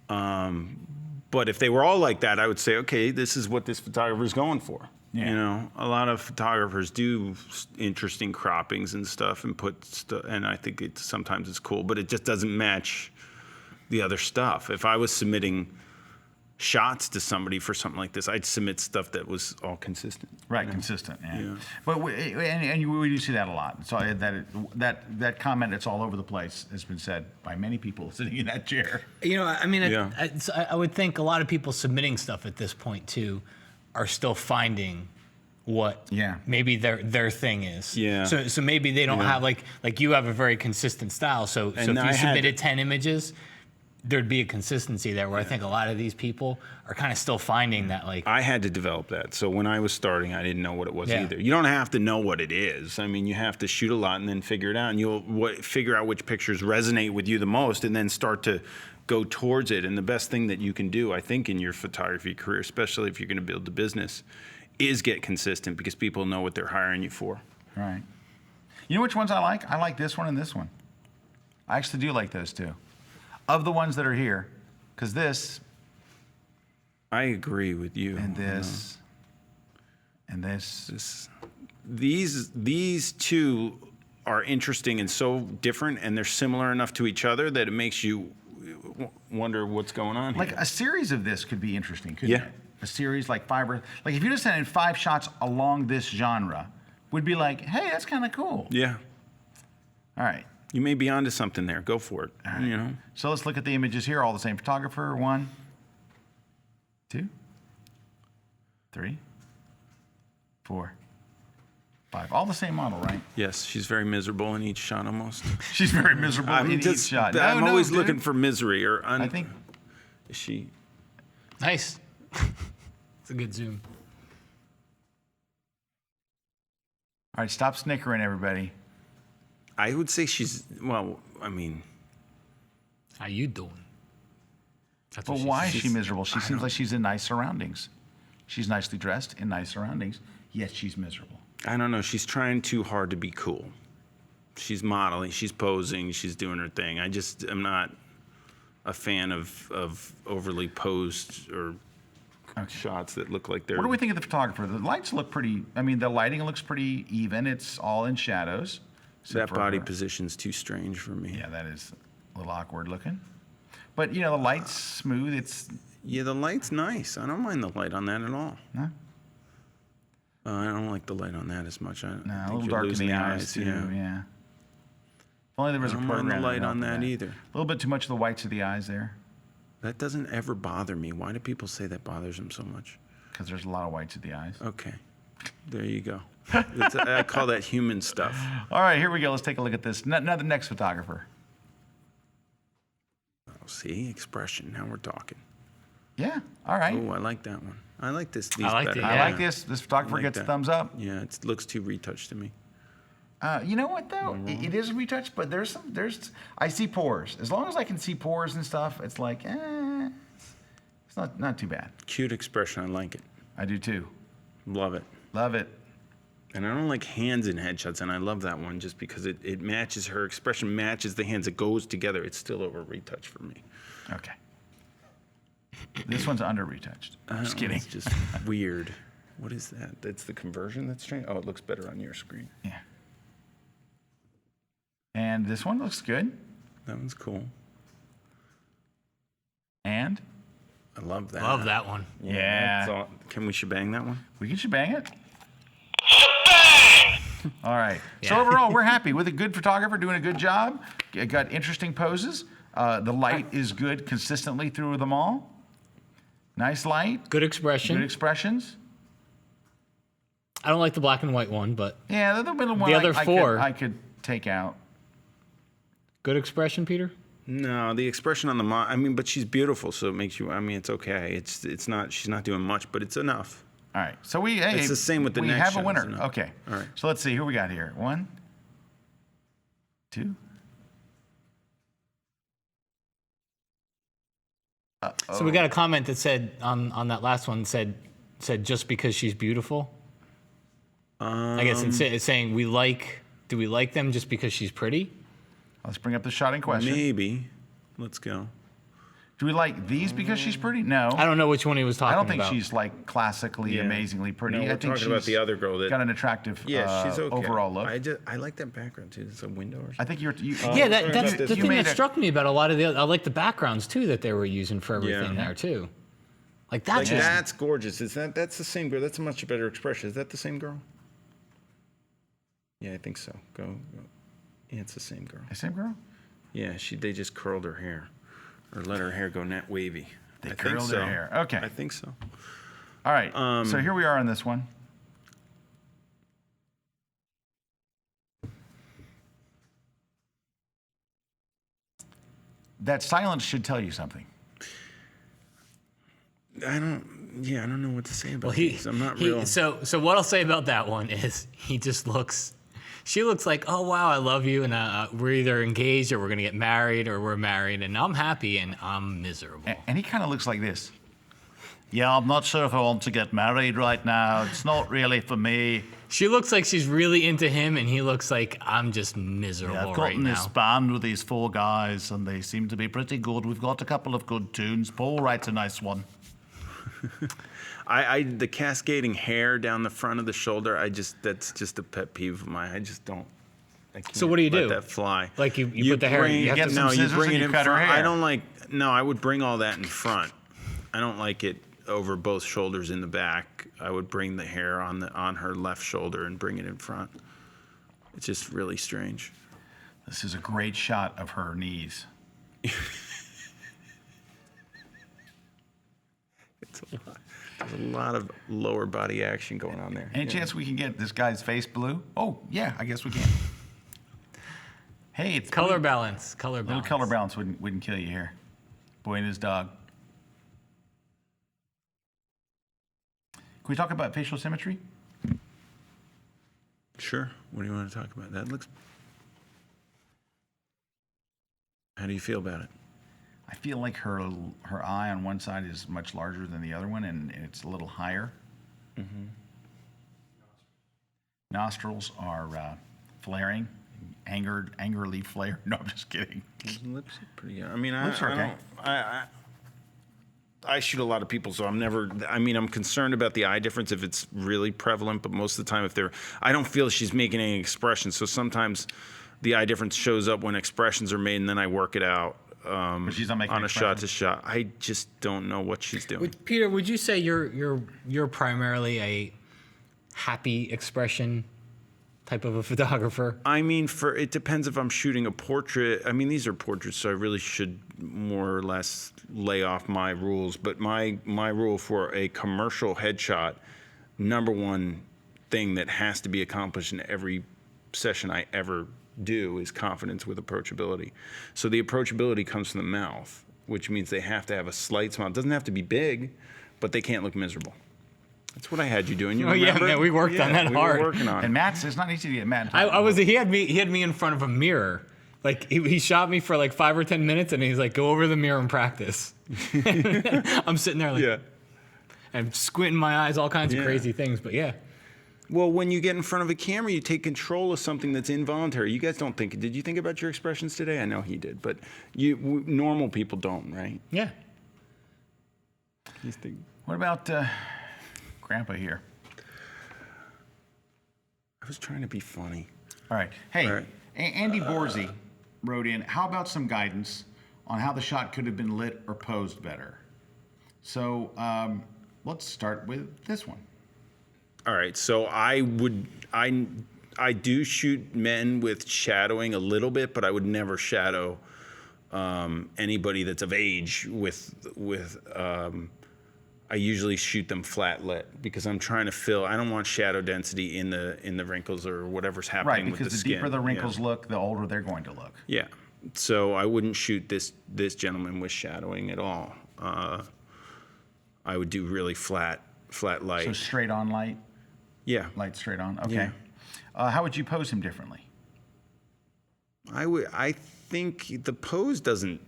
But if they were all like that, I would say, okay, this is what this photographer's going for. Yeah. You know, a lot of photographers do interesting croppings and stuff and and I think sometimes it's cool, but it just doesn't match the other stuff. If I was submitting shots to somebody for something like this, I'd submit stuff that was all consistent. Right, consistent. Yeah. Yeah. But we do see that a lot. So that comment, it's all over the place, has been said by many people sitting in that chair. You know, I mean, Yeah. I would think a lot of people submitting stuff at this point too are still finding what maybe their thing is. Yeah. So maybe they don't have like you have a very consistent style. So if you submitted 10 images, there'd be a consistency there where I think a lot of these people are kind of still finding that like. I had to develop that. So when I was starting, I didn't know what it was Yeah. either. You don't have to know what it is. I mean, you have to shoot a lot and then figure it out. And you'll figure out which pictures resonate with you the most and then start to go towards it. And the best thing that you can do, I think, in your photography career, especially if you're going to build the business, is get consistent because people know what they're hiring you for. Right. You know which ones I like? I like this one and this one. I actually do like those two. Of the ones that are here, because this I agree with you. and this and this. These two are interesting and so different, and they're similar enough to each other that it makes you wonder what's going on here. Like a series of this could be interesting, couldn't Yeah. it? A series like like if you just sent in 5 shots along this genre, would be like, hey, that's kind of cool. Yeah. All right. You may be onto something there. Go for it. All right. You know. So let's look at the images here. All the same photographer. 1, 2, 3, 4, 5. All the same model, right? Yes, she's very miserable in each shot almost. She's very miserable in each shot. I'm always dude. looking for misery or I think is she? Nice. It's a good zoom. All right, stop snickering, everybody. I would say she's, well, I mean, How you doing? That's But what why is says. she miserable? She seems like she's in nice surroundings. She's nicely dressed in nice surroundings, yet she's miserable. I don't know. She's trying too hard to be cool. She's modeling, she's posing, she's doing her thing. I just am not a fan of overly posed or shots that look like they're. What do we think of the photographer? The lights look pretty, I mean, the lighting looks pretty even. It's all in shadows. except That for body her. position's too strange for me. Yeah, that is a little awkward looking. But, the light's smooth. It's, Yeah, the light's nice. I don't mind the light on that at all. no, I don't like the light on that as much. I a think little you're dark in losing the eyes, too. Yeah. If only there was I a don't mind program the that light on helped with that either. A little bit too much of the whites of the eyes there, That doesn't ever bother me. Why do people say that bothers them so much? because there's a lot of whites of the eyes. Okay, there you go. I call that human stuff. All right, here we go. Let's take a look at this. Now the next photographer. Oh, see, expression. Now we're talking. Yeah, all right. Oh, I like that one. I like this. These I like better. it, I yeah. like this. This photographer like gets a that. thumbs up. Yeah, it looks too retouched to me. You know what though? It is a retouch, but there's I see pores. As long as I can see pores and stuff, it's like, it's not too bad. Cute expression. I like it. I do too. Love it. Love it. And I don't like hands in headshots, and I love that one just because it matches her expression, matches the hands. It goes together. It's still over retouch for me. Okay. This one's under retouched. Just kidding. It's just weird. What is that? That's the conversion that's strange? Oh, it looks better on your screen. Yeah. And this one looks good. That one's cool. And I love that. Love that one. yeah, That's all. Can we shebang that one? we can shebang it. All right. So Yeah. overall, we're happy with a good photographer doing a good job. It got interesting poses. The light is good consistently through them all. Nice light. Good expression. Good expressions. I don't like the black and white one, but Yeah, the middle one. The other four. I could take out. good expression, Peter. No, the expression on the I mean, but she's beautiful, so it makes you. I mean, it's okay. It's not. She's not doing much, but it's enough. All right. So we. It's the same with the we next have a shows, winner. isn't it? Okay. All right. So let's see who we got here. 1, 2. So we got a comment that said on that last one said just because she's beautiful. I guess it's saying do we like them just because she's pretty? Let's bring up the shot in question. Maybe. Let's go. Do we like these because she's pretty? No. I don't know which one he was talking I don't think about. she's like classically Yeah. amazingly pretty. No, I we're think talking about she's the other girl that. got an attractive Yeah, she's okay. overall look. I like that background too. It's a window or something. I think you. Yeah, sorry that's about the this. thing You made that a- struck me about a lot of the other. I like the backgrounds too that they were using for everything Yeah. there too. Like Like that's just that's gorgeous. That's the same girl? That's a much better expression. Is that the same girl? Yeah, I think so. Go. Yeah, it's the same girl. The same girl? Yeah, they just curled her hair, or let her hair go net wavy. They I think curled so. her hair. Okay. I think so. All right. So here we are on this one. That silence should tell you something. I don't know what to say about well, these. I'm not real. So what I'll say about that one is she looks like, oh wow, I love you, and we're either engaged or we're gonna get married or we're married, and I'm happy and I'm miserable. And he kind of looks like this. Yeah, I'm not sure if I want to get married right now. It's not really for me. She looks like she's really into him, and he looks like I'm just miserable Yeah, I've right gotten this now. band with these 4 guys, and they seem to be pretty good. We've got a couple of good tunes. Paul writes a nice one. The cascading hair down the front of the shoulder. That's just a pet peeve of mine. I just don't. I can't So what do you let do? that fly. Like you put the hair. You have get to, some no, you scissors bring and it you in cut her front. hair. I don't like. No, I would bring all that in front. I don't like it over both shoulders in the back. I would bring the hair on her left shoulder and bring it in front. It's just really strange. This is a great shot of her knees. It's a lot. There's a lot of lower body action going on there. Any chance we can get this guy's face blue? Oh, yeah, I guess we can. Hey, it's Color blue. balance. Color A little balance. color balance wouldn't kill you here. Boy and his dog. Can we talk about facial symmetry? Sure. What do you want to talk about? That looks. How do you feel about it? I feel like her eye on one side is much larger than the other one, and it's a little higher. Mm-hmm. Nostrils are flaring, angrily flared. No, I'm just kidding. His lips are pretty good. I mean, Lips are okay. I shoot a lot of people, so I'm never. I mean, I'm concerned about the eye difference if it's really prevalent, but most of the time, I don't feel she's making any expressions. So sometimes the eye difference shows up when expressions are made, and then I work it out. But she's not making on a shot to expressions? shot. I just don't know what she's doing. Peter, would you say you're primarily a happy expression type of a photographer? I mean, it depends if I'm shooting a portrait. I mean, these are portraits, so I really should more or less lay off my rules. But my rule for a commercial headshot, number one thing that has to be accomplished in every session I ever do is confidence with approachability. So the approachability comes from the mouth, which means they have to have a slight smile. It doesn't have to be big, but they can't look miserable. That's what I had you doing. You Oh, yeah, remember? man, we worked on that we hard. were working on it. And Matt's, it's not easy to get Matt. He had me in front of a mirror. Like he shot me for like 5 or 10 minutes, and he's like, "Go over the mirror and practice." I'm sitting there like, Yeah. and squinting my eyes, all kinds of Yeah. crazy things. But yeah, Well, when you get in front of a camera, you take control of something that's involuntary. You guys don't think. Did you think about your expressions today? I know he did, but normal people don't, right? yeah. You think. What about Grandpa here? I was trying to be funny. All right. Hey, All right. Andy Borzy wrote in, how about some guidance on how the shot could have been lit or posed better? So let's start with this one. All right, so I do shoot men with shadowing a little bit, but I would never shadow anybody that's of age with I usually shoot them flat lit because I'm trying to fill. I don't want shadow density in the wrinkles or whatever's happening Right, with the because the skin. deeper the Yeah. wrinkles look, the older they're going to look. Yeah. So I wouldn't shoot this gentleman with shadowing at all. I would do really flat light. So straight on light, Yeah. light straight on. Okay. Yeah. How would you pose him differently? I think the pose doesn't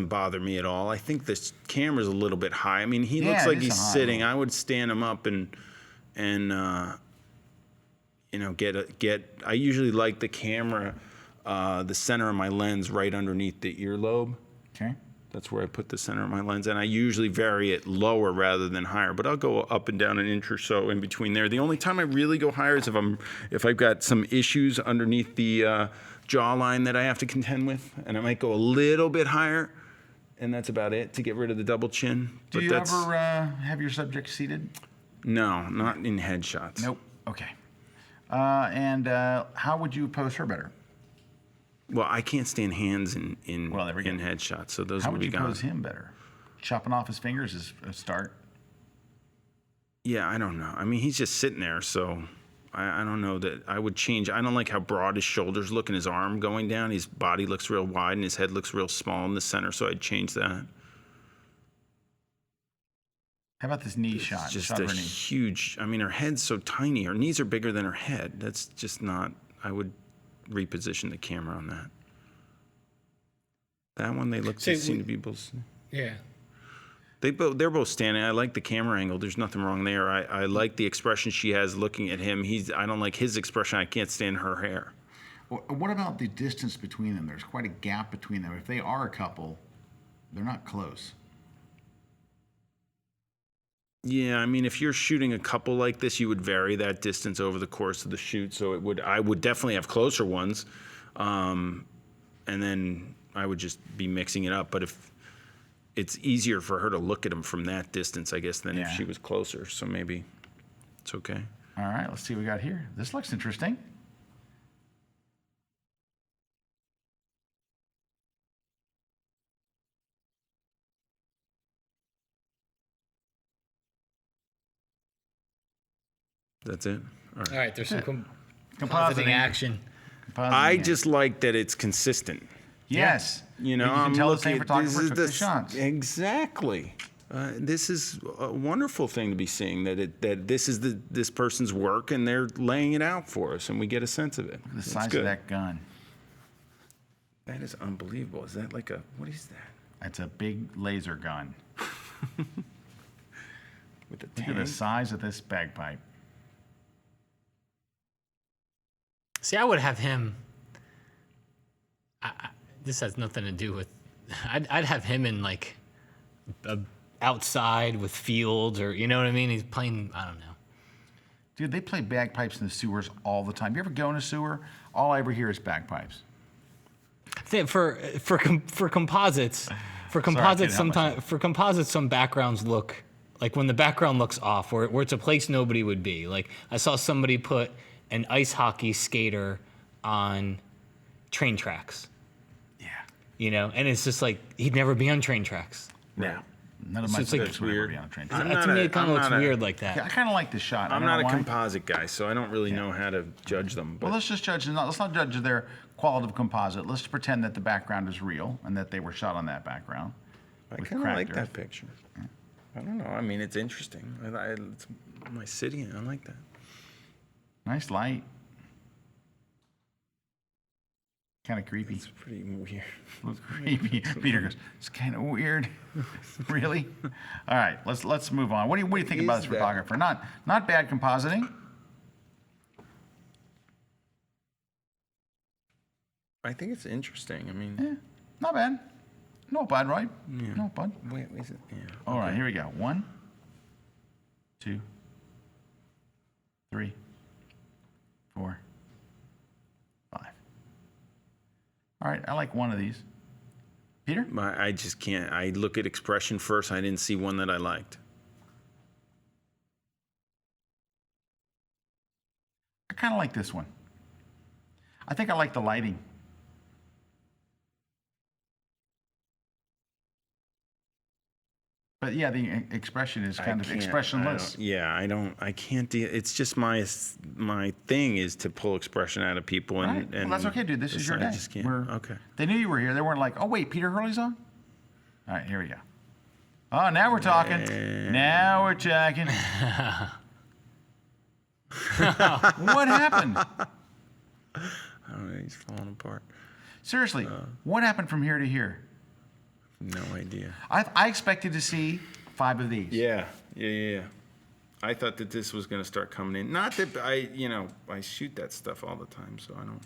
bother me at all. I think this camera's a little bit high. I mean, he Yeah, looks it like is he's a high sitting. one. I would stand him up and get. I usually like the camera, the center of my lens right underneath the earlobe. Okay. That's where I put the center of my lens, and I usually vary it lower rather than higher. But I'll go up and down an inch or so in between there. The only time I really go higher is if I've got some issues underneath the jawline that I have to contend with, and I might go a little bit higher, and that's about it to get rid of the double chin. Do you ever have your subject seated? No, not in headshots. Nope. Okay. And how would you pose her better? Well, I can't stand hands in Well, there we go. headshots, so those How would would be you gone. pose him better? Chopping off his fingers is a start. Yeah, I don't know. I mean, he's just sitting there, so I don't know that I would change. I don't like how broad his shoulders look and his arm going down. His body looks real wide and his head looks real small in the center, so I'd change that. How about this knee It's shot? just Shot a of her knee. huge. I mean, her head's so tiny. Her knees are bigger than her head. That's just not. I would reposition the camera on that. That one, they look. So They seem to be both. Yeah. They're both standing. I like the camera angle. There's nothing wrong there. I like the expression she has looking at him. I don't like his expression. I can't stand her hair. What about the distance between them? There's quite a gap between them. If they are a couple, they're not close. Yeah, I mean, if you're shooting a couple like this, you would vary that distance over the course of the shoot. So I would definitely have closer ones, and then I would just be mixing it up. But if it's easier for her to look at him from that distance, I guess, than if Yeah. she was closer. So maybe it's okay. All right, let's see what we got here. This looks interesting. That's it. All right, there's some Compositing. compositing action. I just like that it's consistent. Yes. You know, You can I'm tell the same looking. photographer took the shots. Exactly. This is a wonderful thing to be seeing that this is this person's work and they're laying it out for us and we get a sense of it. The It's size good. of that gun. That is unbelievable. Is that like a what is that? That's a big laser gun. With the Look at the tank? size of this bagpipe. See, I would have him. This has nothing to do with. I'd have him in like outside with fields, or you know what I mean. He's playing. I don't know. Dude, they play bagpipes in the sewers all the time. You ever go in a sewer? All I ever hear is bagpipes. For composites, some backgrounds look like when the background looks off, where it's a place nobody would be. Like I saw somebody put an ice hockey skater on train tracks. Yeah. You know, and it's just like he'd never be on train tracks. No. None of my it's like- students would ever weird. be on a train. I'm To not me, a- it kind I'm of looks not a- weird like that. Yeah, I kind of like this shot. I I'm don't not know a why. composite guy, so I don't really know how to judge them. But Well, let's just judge. Let's not judge their quality of composite. Let's pretend that the background is real and that they were shot on that background. I with kind of cracked like earth. that picture. I don't know. I mean, it's interesting. It's my city. I like that. Nice light. Kind of creepy. It's pretty weird. Looks creepy. Peter goes, it's kind of weird. Really? All right, let's move on. What do you think about is this that? photographer? Not bad compositing. I think it's interesting. I mean, Not bad. No bad, right? No bad. wait, is it? Yeah. All right, here we go. 1, 2, 3, 4, 5. All right, I like one of these. Peter? I just can't. I look at expression first. I didn't see one that I liked. I kind of like this one. I think I like the lighting. But yeah, the expression is kind of expressionless. I can't deal. It's just my thing is to pull expression out of people, and, Right. and Well, that's okay, dude. This is your day. I just can't. We're- Okay. They knew you were here. They weren't like, oh, wait, Peter Hurley's on? All right, here we go. Oh, now we're talking. Now we're talking. What happened? I don't know. He's falling apart. Seriously, what happened from here to here? No idea. I expected to see 5 of these. Yeah. I thought that this was going to start coming in. Not that I shoot that stuff all the time, so I don't.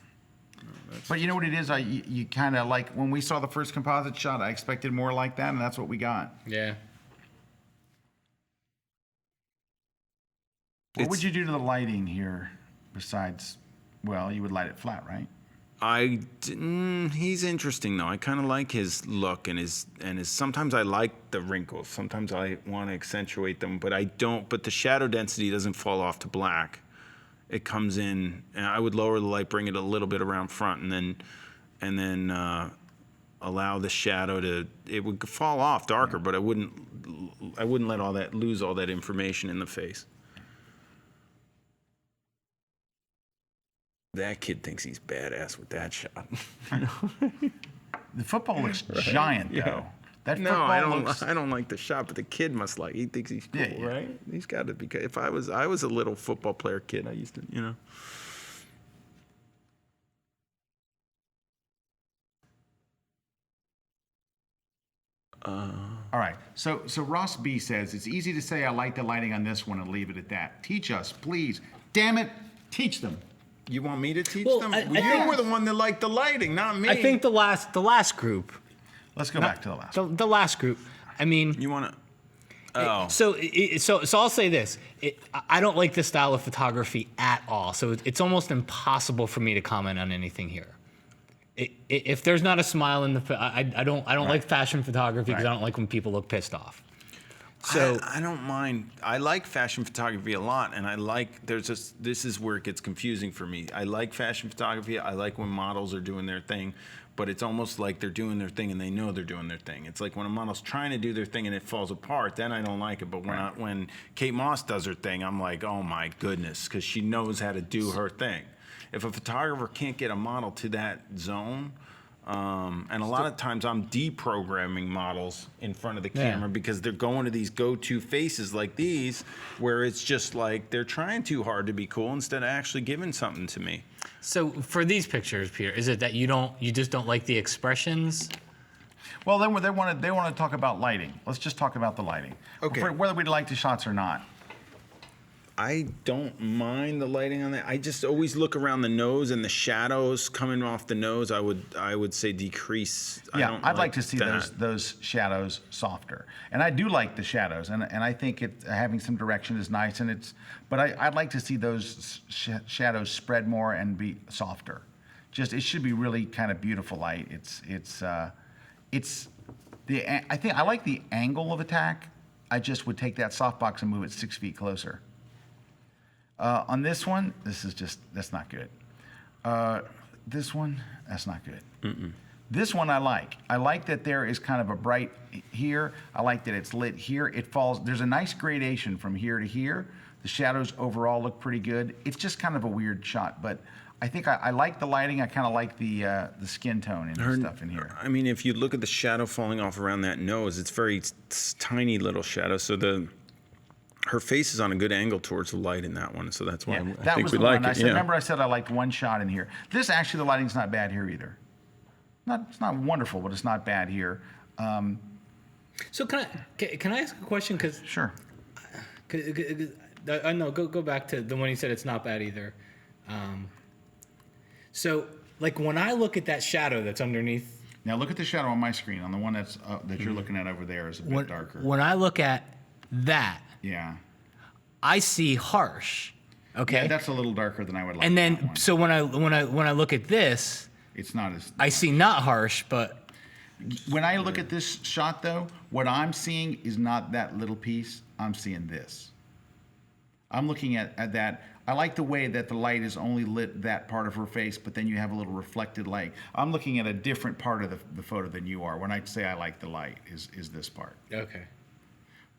But you know what it is? You kind of like, when we saw the first composite shot, I expected more like that, and that's what we got. Yeah. What would you do to the lighting here besides, well, you would light it flat, right? He's interesting though. I kind of like his look and his. Sometimes I like the wrinkles. Sometimes I want to accentuate them, but I don't. But the shadow density doesn't fall off to black. It comes in. And I would lower the light, bring it a little bit around front, and then allow the shadow to. It would fall off darker, but I wouldn't let lose all that information in the face. That kid thinks he's badass with that shot. The football looks giant, though. That No, football I don't. looks... I don't like the shot, but the kid must like. He thinks he's cool, Yeah. right? He's got to be. If I was a little football player kid, I used to, All right. So Ross B says, it's easy to say I like the lighting on this one and leave it at that. Teach us, please. Damn it, teach them. You want me to teach Well, them? I you think- were the one that liked the lighting, not me. I think the last group, Let's go back to the last one. the last group. I mean, you want to. Oh, so I'll say this: I don't like this style of photography at all. So it's almost impossible for me to comment on anything here. If there's not a smile in the, I don't like fashion photography because I don't like when people look pissed off. So I don't mind. I like fashion photography a lot, and I like this is where it gets confusing for me. I like fashion photography. I like when models are doing their thing, but it's almost like they're doing their thing and they know they're doing their thing. It's like when a model's trying to do their thing and it falls apart, then I don't like it. But when Kate Moss does her thing, I'm like, oh my goodness, because she knows how to do her thing. If a photographer can't get a model to that zone, and a lot of times I'm deprogramming models in front of the camera because they're going to these go-to faces like these where it's just like they're trying too hard to be cool instead of actually giving something to me. So for these pictures, Peter, is it that you just don't like the expressions? Well, then they want to talk about lighting. Let's just talk about the lighting. Okay. Whether we like the shots or not. I don't mind the lighting on that. I just always look around the nose and the shadows coming off the nose. I would say decrease. Yeah, I'd like to see those shadows softer, and I do like the shadows, and I think having some direction is nice, but I'd like to see those shadows spread more and be softer. It should be really kind of beautiful light. I like the angle of attack. I just would take that softbox and move it 6 feet closer. On this one, that's not good. This one, that's not good. This one I like. I like that there is kind of a bright here. I like that it's lit here. There's a nice gradation from here to here. The shadows overall look pretty good. It's just kind of a weird shot, but I think I like the lighting. I kind of like the skin tone and stuff in here. I mean, if you look at the shadow falling off around that nose, it's very tiny little shadow. So her face is on a good angle towards the light in that one, so that's why I think we like it. Remember I said I liked one shot in here. This actually, the lighting's not bad here either. It's not wonderful, but it's not bad here. So can I ask a question? Cause sure. I know. Go back to the one you said it's not bad either. So like when I look at that shadow that's underneath. Now look at the shadow on my screen. On the one that you're looking at over there is a bit darker. When I look at that. Yeah. I see harsh. Okay. Yeah, that's a little darker than I would like. And then so when I look at this, it's not as I see not harsh, but when I look at this shot though, what I'm seeing is not that little piece. I'm seeing this. I'm looking at that. I like the way that the light is only lit that part of her face, but then you have a little reflected light. I'm looking at a different part of the photo than you are. When I say I like the light, is this part. Okay.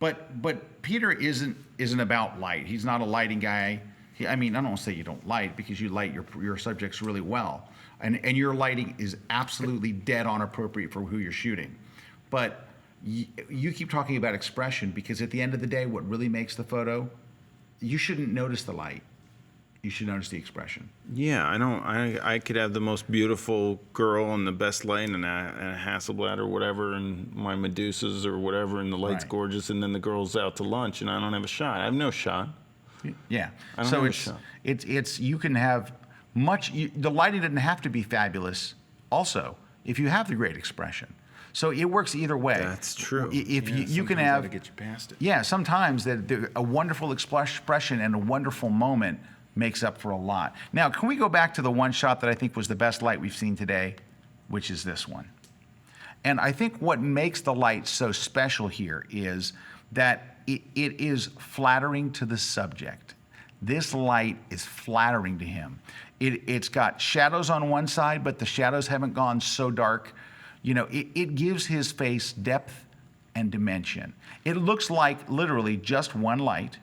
But Peter isn't about light. He's not a lighting guy. I don't want to say you don't light, because you light your subjects really well, and your lighting is absolutely dead on appropriate for who you're shooting. But you keep talking about expression, because at the end of the day, what really makes the photo, you shouldn't notice the light. You should notice the expression. Yeah, I could have the most beautiful girl and the best light and a Hasselblad or whatever, and my Medusas or whatever, and the light's gorgeous, and then the girl's out to lunch, and I don't have a shot. I have no shot. Yeah. I don't have a shot. It's you can have the lighting doesn't have to be fabulous. Also, if you have the great expression. So it works either way. That's true. If you can have, get you past it. Yeah, sometimes a wonderful expression and a wonderful moment makes up for a lot. Now, can we go back to the one shot that I think was the best light we've seen today, which is this one? And I think what makes the light so special here is that it is flattering to the subject. This light is flattering to him. It's got shadows on one side, but the shadows haven't gone so dark. It gives his face depth and dimension. It looks like literally just one light.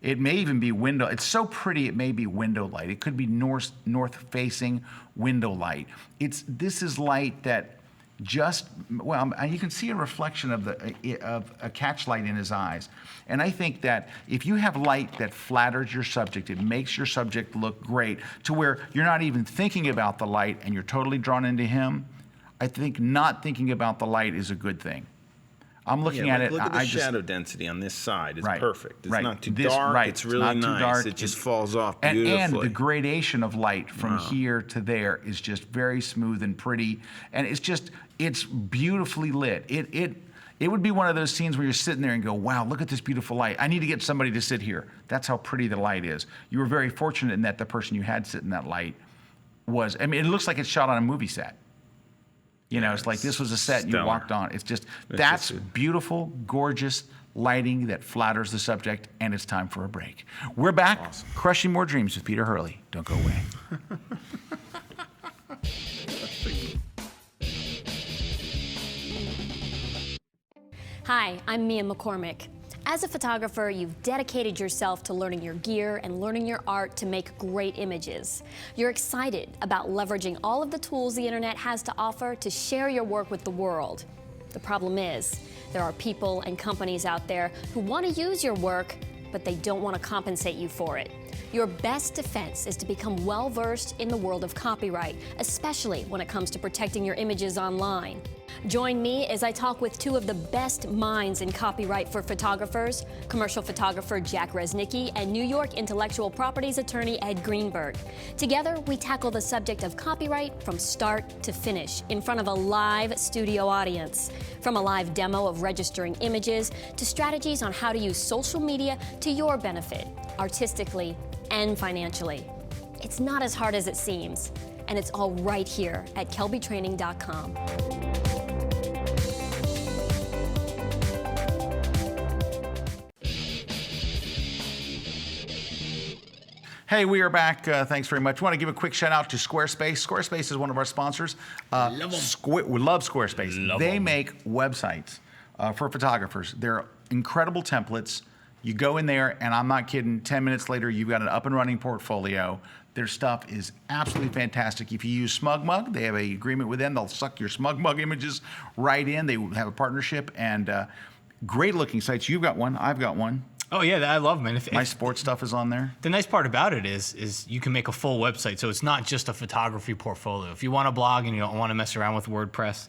It may even be window. It's so pretty, it may be window light. It could be north-facing window light. This is light that you can see a reflection of a catch light in his eyes. And I think that if you have light that flatters your subject, it makes your subject look great to where you're not even thinking about the light and you're totally drawn into him. I think not thinking about the light is a good thing. I'm looking at it. Look at the shadow density on this side. It's perfect. It's not too dark. Right. It's really nice. Too dark. It just falls off beautifully. And the gradation of light from here to there is just very smooth and pretty. And it's beautifully lit. It would be one of those scenes where you're sitting there and go, wow, look at this beautiful light. I need to get somebody to sit here. That's how pretty the light is. You were very fortunate in that the person you had sit in that light was, it looks like it's shot on a movie set. It's like this was a set and you walked on. That's beautiful, gorgeous, lighting that flatters the subject, and it's time for a break. We're back, crushing more dreams with Peter Hurley. Don't go away. Hi, I'm Mia McCormick. As a photographer, you've dedicated yourself to learning your gear and learning your art to make great images. You're excited about leveraging all of the tools the internet has to offer to share your work with the world. The problem is, there are people and companies out there who want to use your work, but they don't want to compensate you for it. Your best defense is to become well-versed in the world of copyright, especially when it comes to protecting your images online. Join me as I talk with two of the best minds in copyright for photographers, commercial photographer Jack Resnicki and New York intellectual properties attorney Ed Greenberg. Together, we tackle the subject of copyright from start to finish in front of a live studio audience. From a live demo of registering images to strategies on how to use social media to your benefit, artistically and financially. It's not as hard as it seems, and it's all right here at kelbytraining.com. Hey, we are back. Thanks very much. We want to give a quick shout out to Squarespace. Squarespace is one of our sponsors. We love Squarespace. They make websites for photographers. They're incredible templates. You go in there, and I'm not kidding, 10 minutes later, you've got an up and running portfolio. Their stuff is absolutely fantastic. If you use SmugMug, they have an agreement with them. They'll suck your SmugMug images right in. They have a partnership, and great looking sites. You've got one. I've got one. Oh yeah, I love them. And My sports stuff is on there. the nice part about it is you can make a full website, so it's not just a photography portfolio. If you want to blog and you don't want to mess around with WordPress,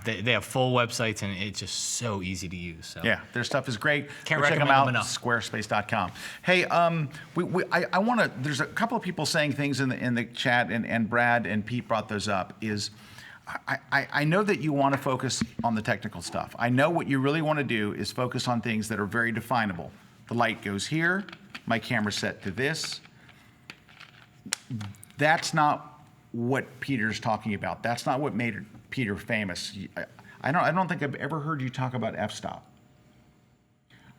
they have full websites, and it's just so easy to use. So. Yeah, their stuff is great. Can't Go check them recommend out. them enough. Squarespace.com. Hey, I want to. There's a couple of people saying things in the chat, and Brad and Pete brought those up. I know that you want to focus on the technical stuff. I know what you really want to do is focus on things that are very definable. The light goes here, my camera's set to this. That's not what Peter's talking about. That's not what made Peter famous. I don't think I've ever heard you talk about f-stop.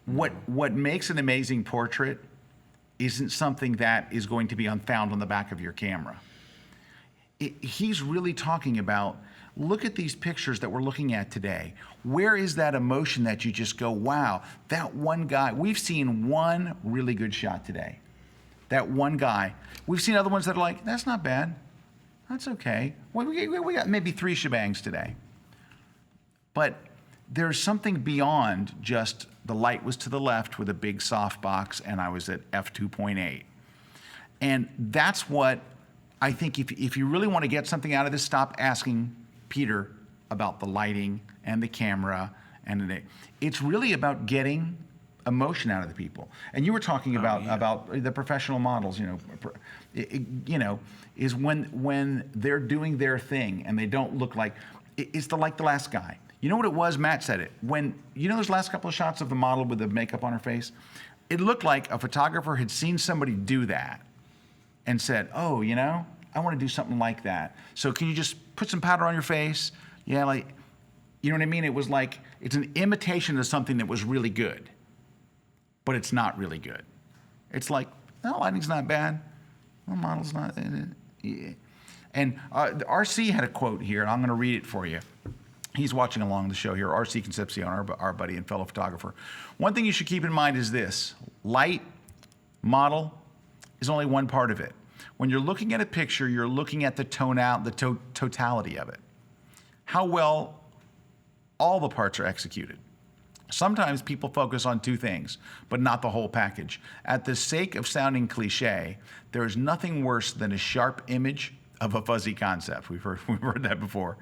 What makes an amazing portrait isn't something that is going to be found on the back of your camera. He's really talking about, look at these pictures that we're looking at today. Where is that emotion that you just go, wow, that one guy, we've seen one really good shot today. That one guy. We've seen other ones that are like, that's not bad. That's okay. Well, we got maybe 3 Shabangs today. But there's something beyond just the light was to the left with a big softbox and I was at f2.8. And that's what I think if you really want to get something out of this, stop asking Peter about the lighting and the camera, and it's really about getting emotion out of the people. And you were talking about the professional models, is when they're doing their thing and they don't look like it's like the last guy. You know what it was? Matt said it. When those last couple of shots of the model with the makeup on her face, it looked like a photographer had seen somebody do that and said, oh, I want to do something like that. So can you just put some powder on your face? Yeah, like, you know what I mean? It was like, it's an imitation of something that was really good, but it's not really good. It's like, no, lighting's not bad. The model's not. Yeah. And RC had a quote here, and I'm going to read it for you. He's watching along the show here, RC Concepcion, our buddy and fellow photographer. One thing you should keep in mind is this: light, model is only one part of it. When you're looking at a picture, you're looking at the totality of it. How well all the parts are executed. Sometimes people focus on 2 things, but not the whole package. At the sake of sounding cliche, there is nothing worse than a sharp image of a fuzzy concept. We've heard that before.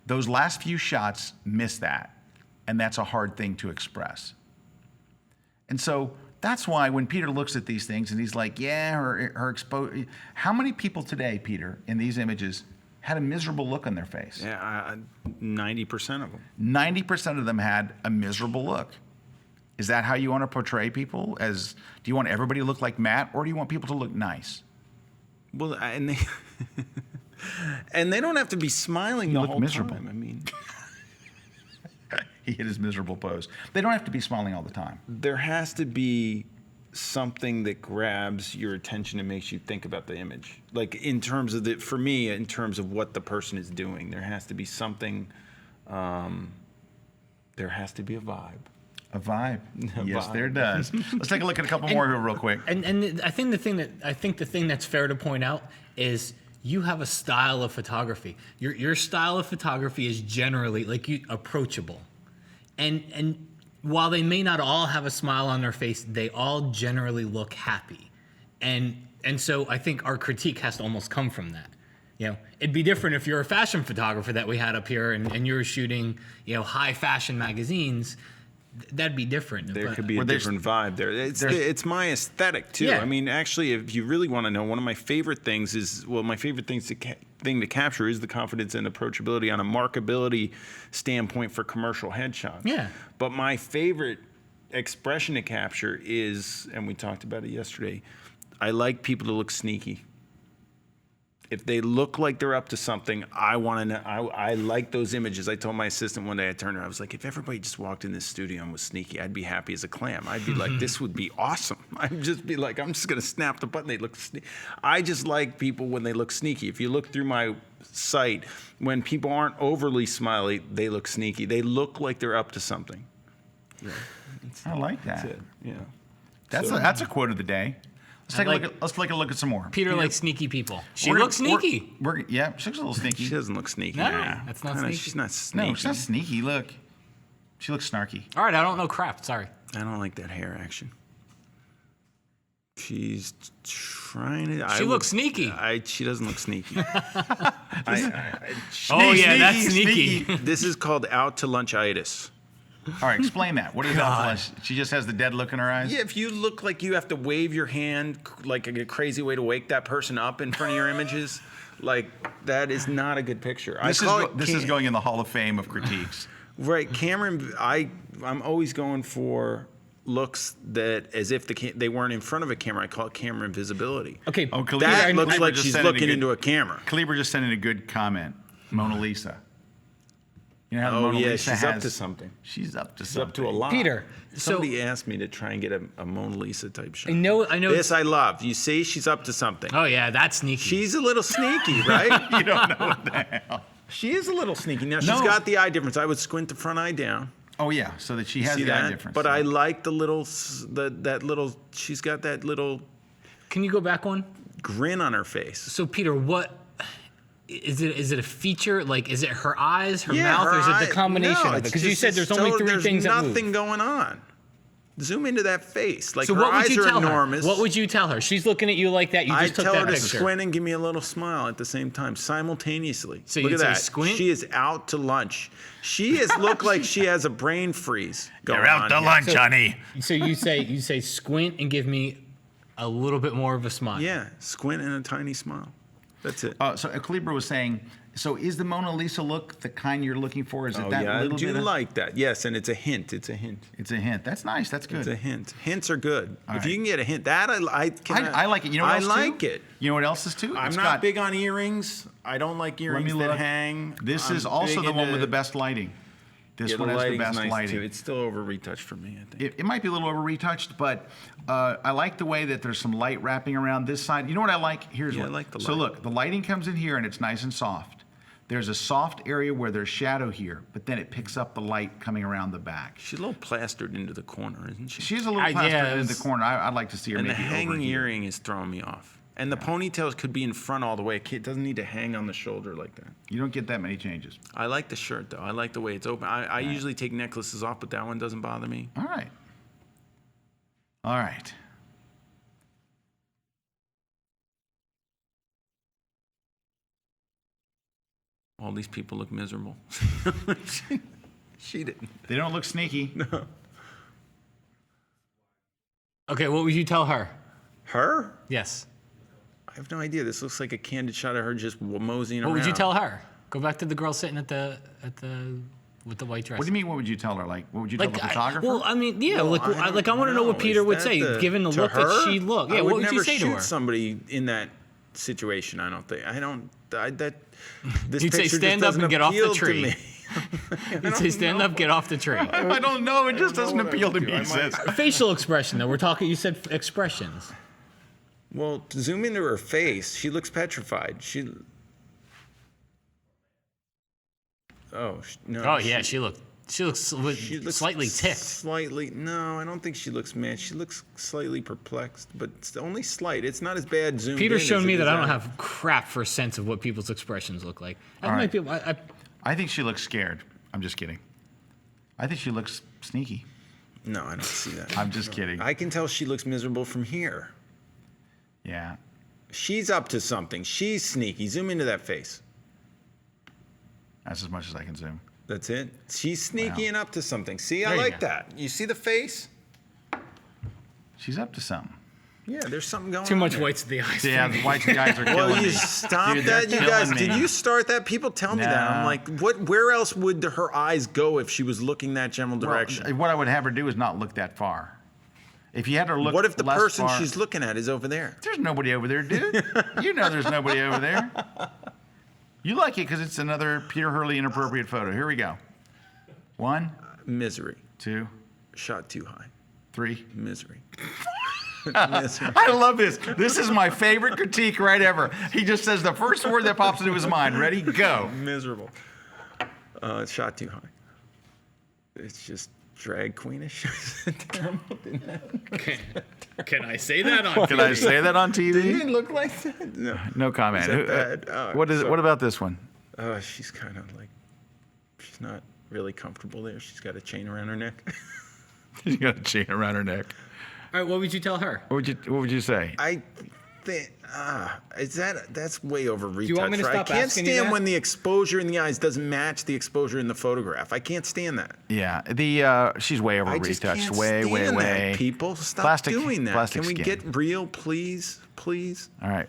Those last few shots miss that, and that's a hard thing to express. And so that's why when Peter looks at these things and he's like, yeah, her exposure. How many people today, Peter, in these images had a miserable look on their face? Yeah, 90% of them. 90% of them had a miserable look. Is that how you want to portray people? Do you want everybody to look like Matt, or do you want people to look nice? Well, and they don't have to be smiling the whole miserable. time. I mean, He hit his miserable pose. They don't have to be smiling all the time. There has to be something that grabs your attention and makes you think about the image. Like in terms of for me, in terms of what the person is doing, there has to be something, there has to be a vibe. A vibe. Yes, vibe. there does. Let's take a look at a couple more here real quick. And I think the thing that's fair to point out is you have a style of photography. Your style of photography is generally approachable. And while they may not all have a smile on their face, they all generally look happy. And so I think our critique has to almost come from that. It'd be different if you're a fashion photographer that we had up here and you're shooting, high fashion magazines. That'd be different. There could be a different vibe there. It's my aesthetic too. Yeah. I mean, actually, if you really want to know, one of my favorite things is, my favorite thing to capture is the confidence and approachability on a markability standpoint for commercial headshots. Yeah. But my favorite expression to capture is, and we talked about it yesterday, I like people to look sneaky. If they look like they're up to something, I want to know. I like those images. I told my assistant one day, I turned around, I was like, if everybody just walked in this studio and was sneaky, I'd be happy as a clam. I'd be like, this would be awesome. I'd just be like, I'm just going to snap the button. They look sneaky. I just like people when they look sneaky. If you look through my site, when people aren't overly smiley, they look sneaky. They look like they're up to something. Yeah, I like that. That's it. Yeah. That's a quote of the day. Let's take a look at some more. Peter likes sneaky people. She We're- looks sneaky. Yeah, she looks a little sneaky. She doesn't look sneaky. No, man. that's not Kinda, sneaky. She's not sneaky. No, she's not sneaky. Look, she looks snarky. All right, I don't know crap. Sorry. I don't like that hair action. She's trying to. She looks sneaky. She doesn't look sneaky. Oh yeah, that's sneaky. sneaky. This is called out to lunchitis. All right, explain that. What is that? She just has the dead look in her eyes? Yeah, if you look like you have to wave your hand like a crazy way to wake that person up in front of your images, like that is not a good picture. This is going in the Hall of Fame of critiques. Right, Cameron. I'm always going for looks that as if they weren't in front of a camera. I call it camera invisibility. Okay. Oh, That looks like just she's sent in looking into a camera. Kleber just sent in a good comment. Mona Lisa. You know how Oh Mona yeah, Lisa she's has, up to something. She's up to She's something. up to a lot. Peter, Somebody asked me to try and get a Mona Lisa type shot. I know. This I love. You say she's up to something. Oh yeah, that's sneaky. She's a little sneaky, right? You don't know what the hell. She is a little sneaky. Now she's No. got the eye difference. I would squint the front eye down. Oh yeah, so that she has See the eye that? difference. But I like the little, that little. She's got that little Can you go back one? grin on her face. So Peter, what is it? Is it a feature? Like, is it her eyes, her Yeah, mouth, or is it her the combination no, of it? it's Because you just- said there's only three things that There's move. nothing going on. Zoom into that face. Like So her what would eyes you are tell enormous. her? What would you tell her? She's looking at you like that. You I just took tell that her to picture. squint and give me a little smile at the same time, simultaneously. So Look you'd at say that. squint? She is out to lunch. She is look like she has a brain freeze going You're out on to here. lunch, honey. So you say squint and give me a little bit more of a smile. Yeah, squint and a tiny smile. That's it. So Kleber was saying, so is the Mona Lisa look the kind you're looking for? Is it that I little do bit? like that. Yes, and it's a hint. It's a hint. It's a hint. That's nice. That's good. It's a hint. Hints are good. All if right. you can get a hint, that I like it. You know what I else like too? it. You know what else is too? I'm It's not got- big on earrings. I don't like earrings that look. hang. This I'm is also big the one into- with the best lighting. This Yeah, one has the lighting's best nice lighting. Too. It's still over retouched for me, I think. It might be a little over retouched, but I like the way that there's some light wrapping around this side. You know what I like? Here's Yeah, what. I like the So light. look, the lighting comes in here and it's nice and soft. There's a soft area where there's shadow here, but then it picks up the light coming around the back. She's a little plastered into the corner, isn't she? She's a little plastered in the Yes. corner. I'd like to see her And the maybe over hanging here. earring is throwing me off. And the ponytails could be in front all the way. It doesn't need to hang on the shoulder like that. You don't get that many changes. I like the shirt, though. I like the way it's open. I usually take necklaces off, but that one doesn't bother me. All right. All right. All these people look miserable. She didn't. They don't look sneaky. Okay, what would you tell her? Her? Yes. I have no idea. This looks like a candid shot of her just moseying around. What would you tell her? Go back to the girl sitting at the with the white dress. What do you mean? What would you tell her? Like, what would you tell the photographer? well, I mean, yeah, Well, I want to know what Is Peter would that say, given the to look her? that she looked. Yeah, I what would would you never say to shoot her? somebody in that situation. I don't think. I don't. This You'd say, picture just "Stand up and doesn't get off the appeal to tree." me. You say stand up, get off the tree. I don't know. It just doesn't appeal to me, he says. Facial expression, though. We're talking, you said expressions. Well, zoom into her face. She looks petrified. No. Oh, yeah, she looks slightly ticked. Slightly. No, I don't think she looks mad. She looks slightly perplexed, but it's only slight. It's not as bad zoomed in. Peter's shown as me it that is I don't out. have crap for a sense of what people's expressions look like. All right. I I think she looks scared. I'm just kidding. I think she looks sneaky. No, I don't see that. I'm just kidding. I can tell she looks miserable from here. Yeah. She's up to something. She's sneaky. Zoom into that face. That's as much as I can zoom. That's it. She's sneaky Wow. and up to something. See, I There you like go. that. You see the face? She's up to something. Yeah, there's something going on. too much there. whites of the eyes. Yeah, the whites of the eyes are killing Well, me. you stop Dude, that, they're you guys. killing me. Did you start that? People tell me that. I'm No. like, what? Where else would her eyes go if she was looking that general direction? Well, what I would have her do is not look that far. If you had her look What if the less person far, she's looking at is over there? There's nobody over there, dude. You know there's nobody over there. You like it because it's another Peter Hurley inappropriate photo. Here we go. 1, Misery. 2, Shot too high. 3. Misery. Misery. I love this. This is my favorite critique right ever. He just says the first word that pops into his mind. Ready? Go. Miserable. It's shot too high. It's just drag queenish. Terrible, didn't it? Can I say that on Can I say that on TV? Didn't it look like that? No. No comment. Is that bad? Oh, What is it? sorry. What about this one? She's kind of like, she's not really comfortable there. She's got a chain around her neck. She got a chain around her neck. All right, what would you tell her? What would you say? I think that's way over retouch. you want me to right? stop I can't asking you stand that? when the exposure in the eyes doesn't match the exposure in the photograph. I can't stand that. Yeah, she's way over I just retouched. can't Way, stand way, that, way. people, stop Plastic- doing that. plastic Can we skin. get real, please? Please. All right.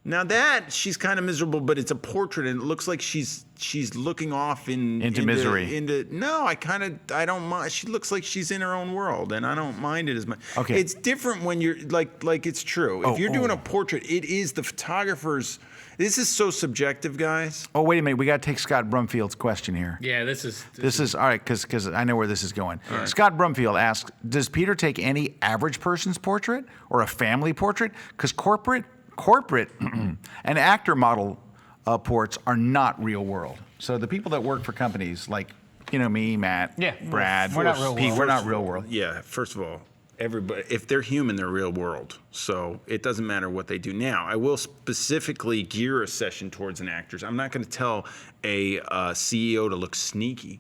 Now that she's kind of miserable, but it's a portrait, and it looks like she's looking off into misery. No, I don't mind. She looks like she's in her own world, and I don't mind it as much. Okay. It's different when you're like it's true. If you're doing a portrait, it is the photographer's. This is so subjective, guys. Oh, wait a minute. We got to take Scott Brumfield's question here. Yeah, this is. This is all right because I know where this is going. Scott Brumfield asks, does Peter take any average person's portrait or a family portrait? Because corporate and actor model ports are not real world. So the people that work for companies like, me, Matt, Yeah. Brad, We're not real Pete, world. we're not real world. Yeah, first of all, everybody, if they're human, they're real world. So it doesn't matter what they do. Now, I will specifically gear a session towards an actor. I'm not going to tell a CEO to look sneaky.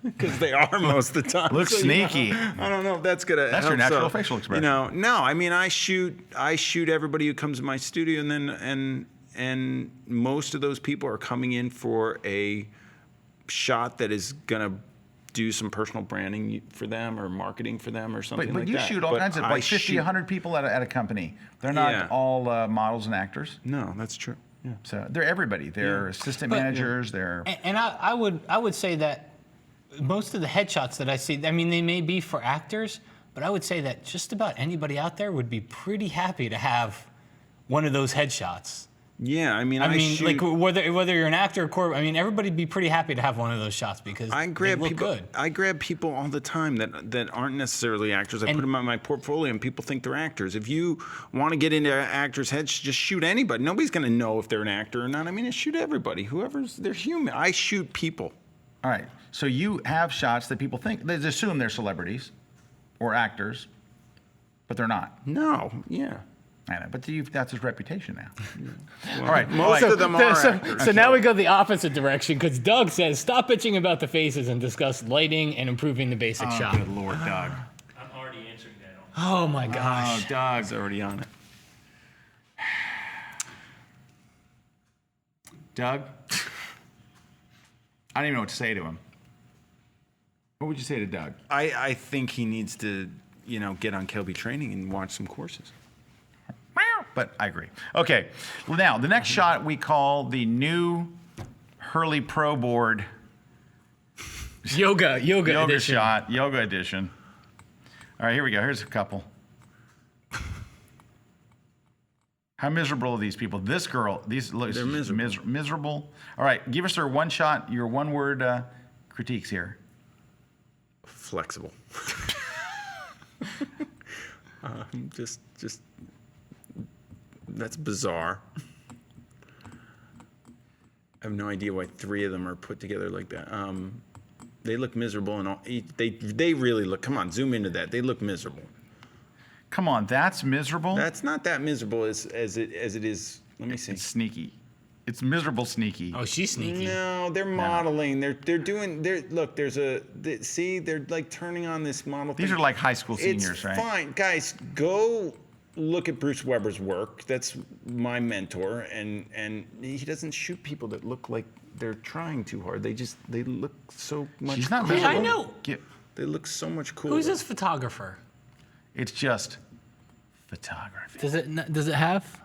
Because they are most of the time. Look So, sneaky. I don't know if that's gonna. That's help. your natural So, facial expression. No. I mean, I shoot everybody who comes to my studio, and then and most of those people are coming in for a shot that is gonna do some personal branding for them or marketing for them or something But like you that. shoot all But kinds of, I like 50, shoot- 100 people at a company. They're not Yeah. all models and actors. No, that's true. Yeah. So they're everybody. They're assistant managers. They're And I would say that most of the headshots that I see, I mean, they may be for actors, but I would say that just about anybody out there would be pretty happy to have one of those headshots. Yeah, I mean, Like whether you're an actor or everybody'd be pretty happy to have one of those shots because I grab they look people. good. I grab people all the time that aren't necessarily actors. I put them on my portfolio, and people think they're actors. If you want to get into actors' heads, just shoot anybody. Nobody's going to know if they're an actor or not. I mean, shoot everybody. They're human. I shoot people. all right. So you have shots that people think they assume they're celebrities or actors, but they're not. No, yeah. I know, but that's his reputation now. All right. Most of them are actors. So now we go the opposite direction because Doug says stop bitching about the faces and discuss lighting and improving the basic shot. Good Lord, Doug. I'm already answering that. Oh my gosh. Oh, Doug. He's already on it. Doug? I don't even know what to say to him. What would you say to Doug? I think he needs to, get on Kelby training and watch some courses. But I agree. Okay. Well, now, the next shot we call the new Hurley Pro Board Yoga edition. shot, yoga edition. All right, here we go. Here's a couple. How miserable are these people? This girl, They're miserable. Miserable. All right, give us your one shot, your one word critiques here. Flexible. Just that's bizarre. I have no idea why 3 of them are put together like that. They look miserable, and they really look. Come on, zoom into that. They look miserable. Come on, that's miserable. That's not that miserable as it is. Let me see. It's sneaky. It's miserable sneaky. Oh, she's sneaky. No, they're modeling. They're doing. Look. See, they're like turning on this model. These thing. are like high school seniors, It's right? fine, guys. Go look at Bruce Weber's work. That's my mentor, and he doesn't shoot people that look like they're trying too hard. They look so much. She's not cooler. miserable. I know. They look so much cooler. Who's this photographer? It's just photography. Does it have?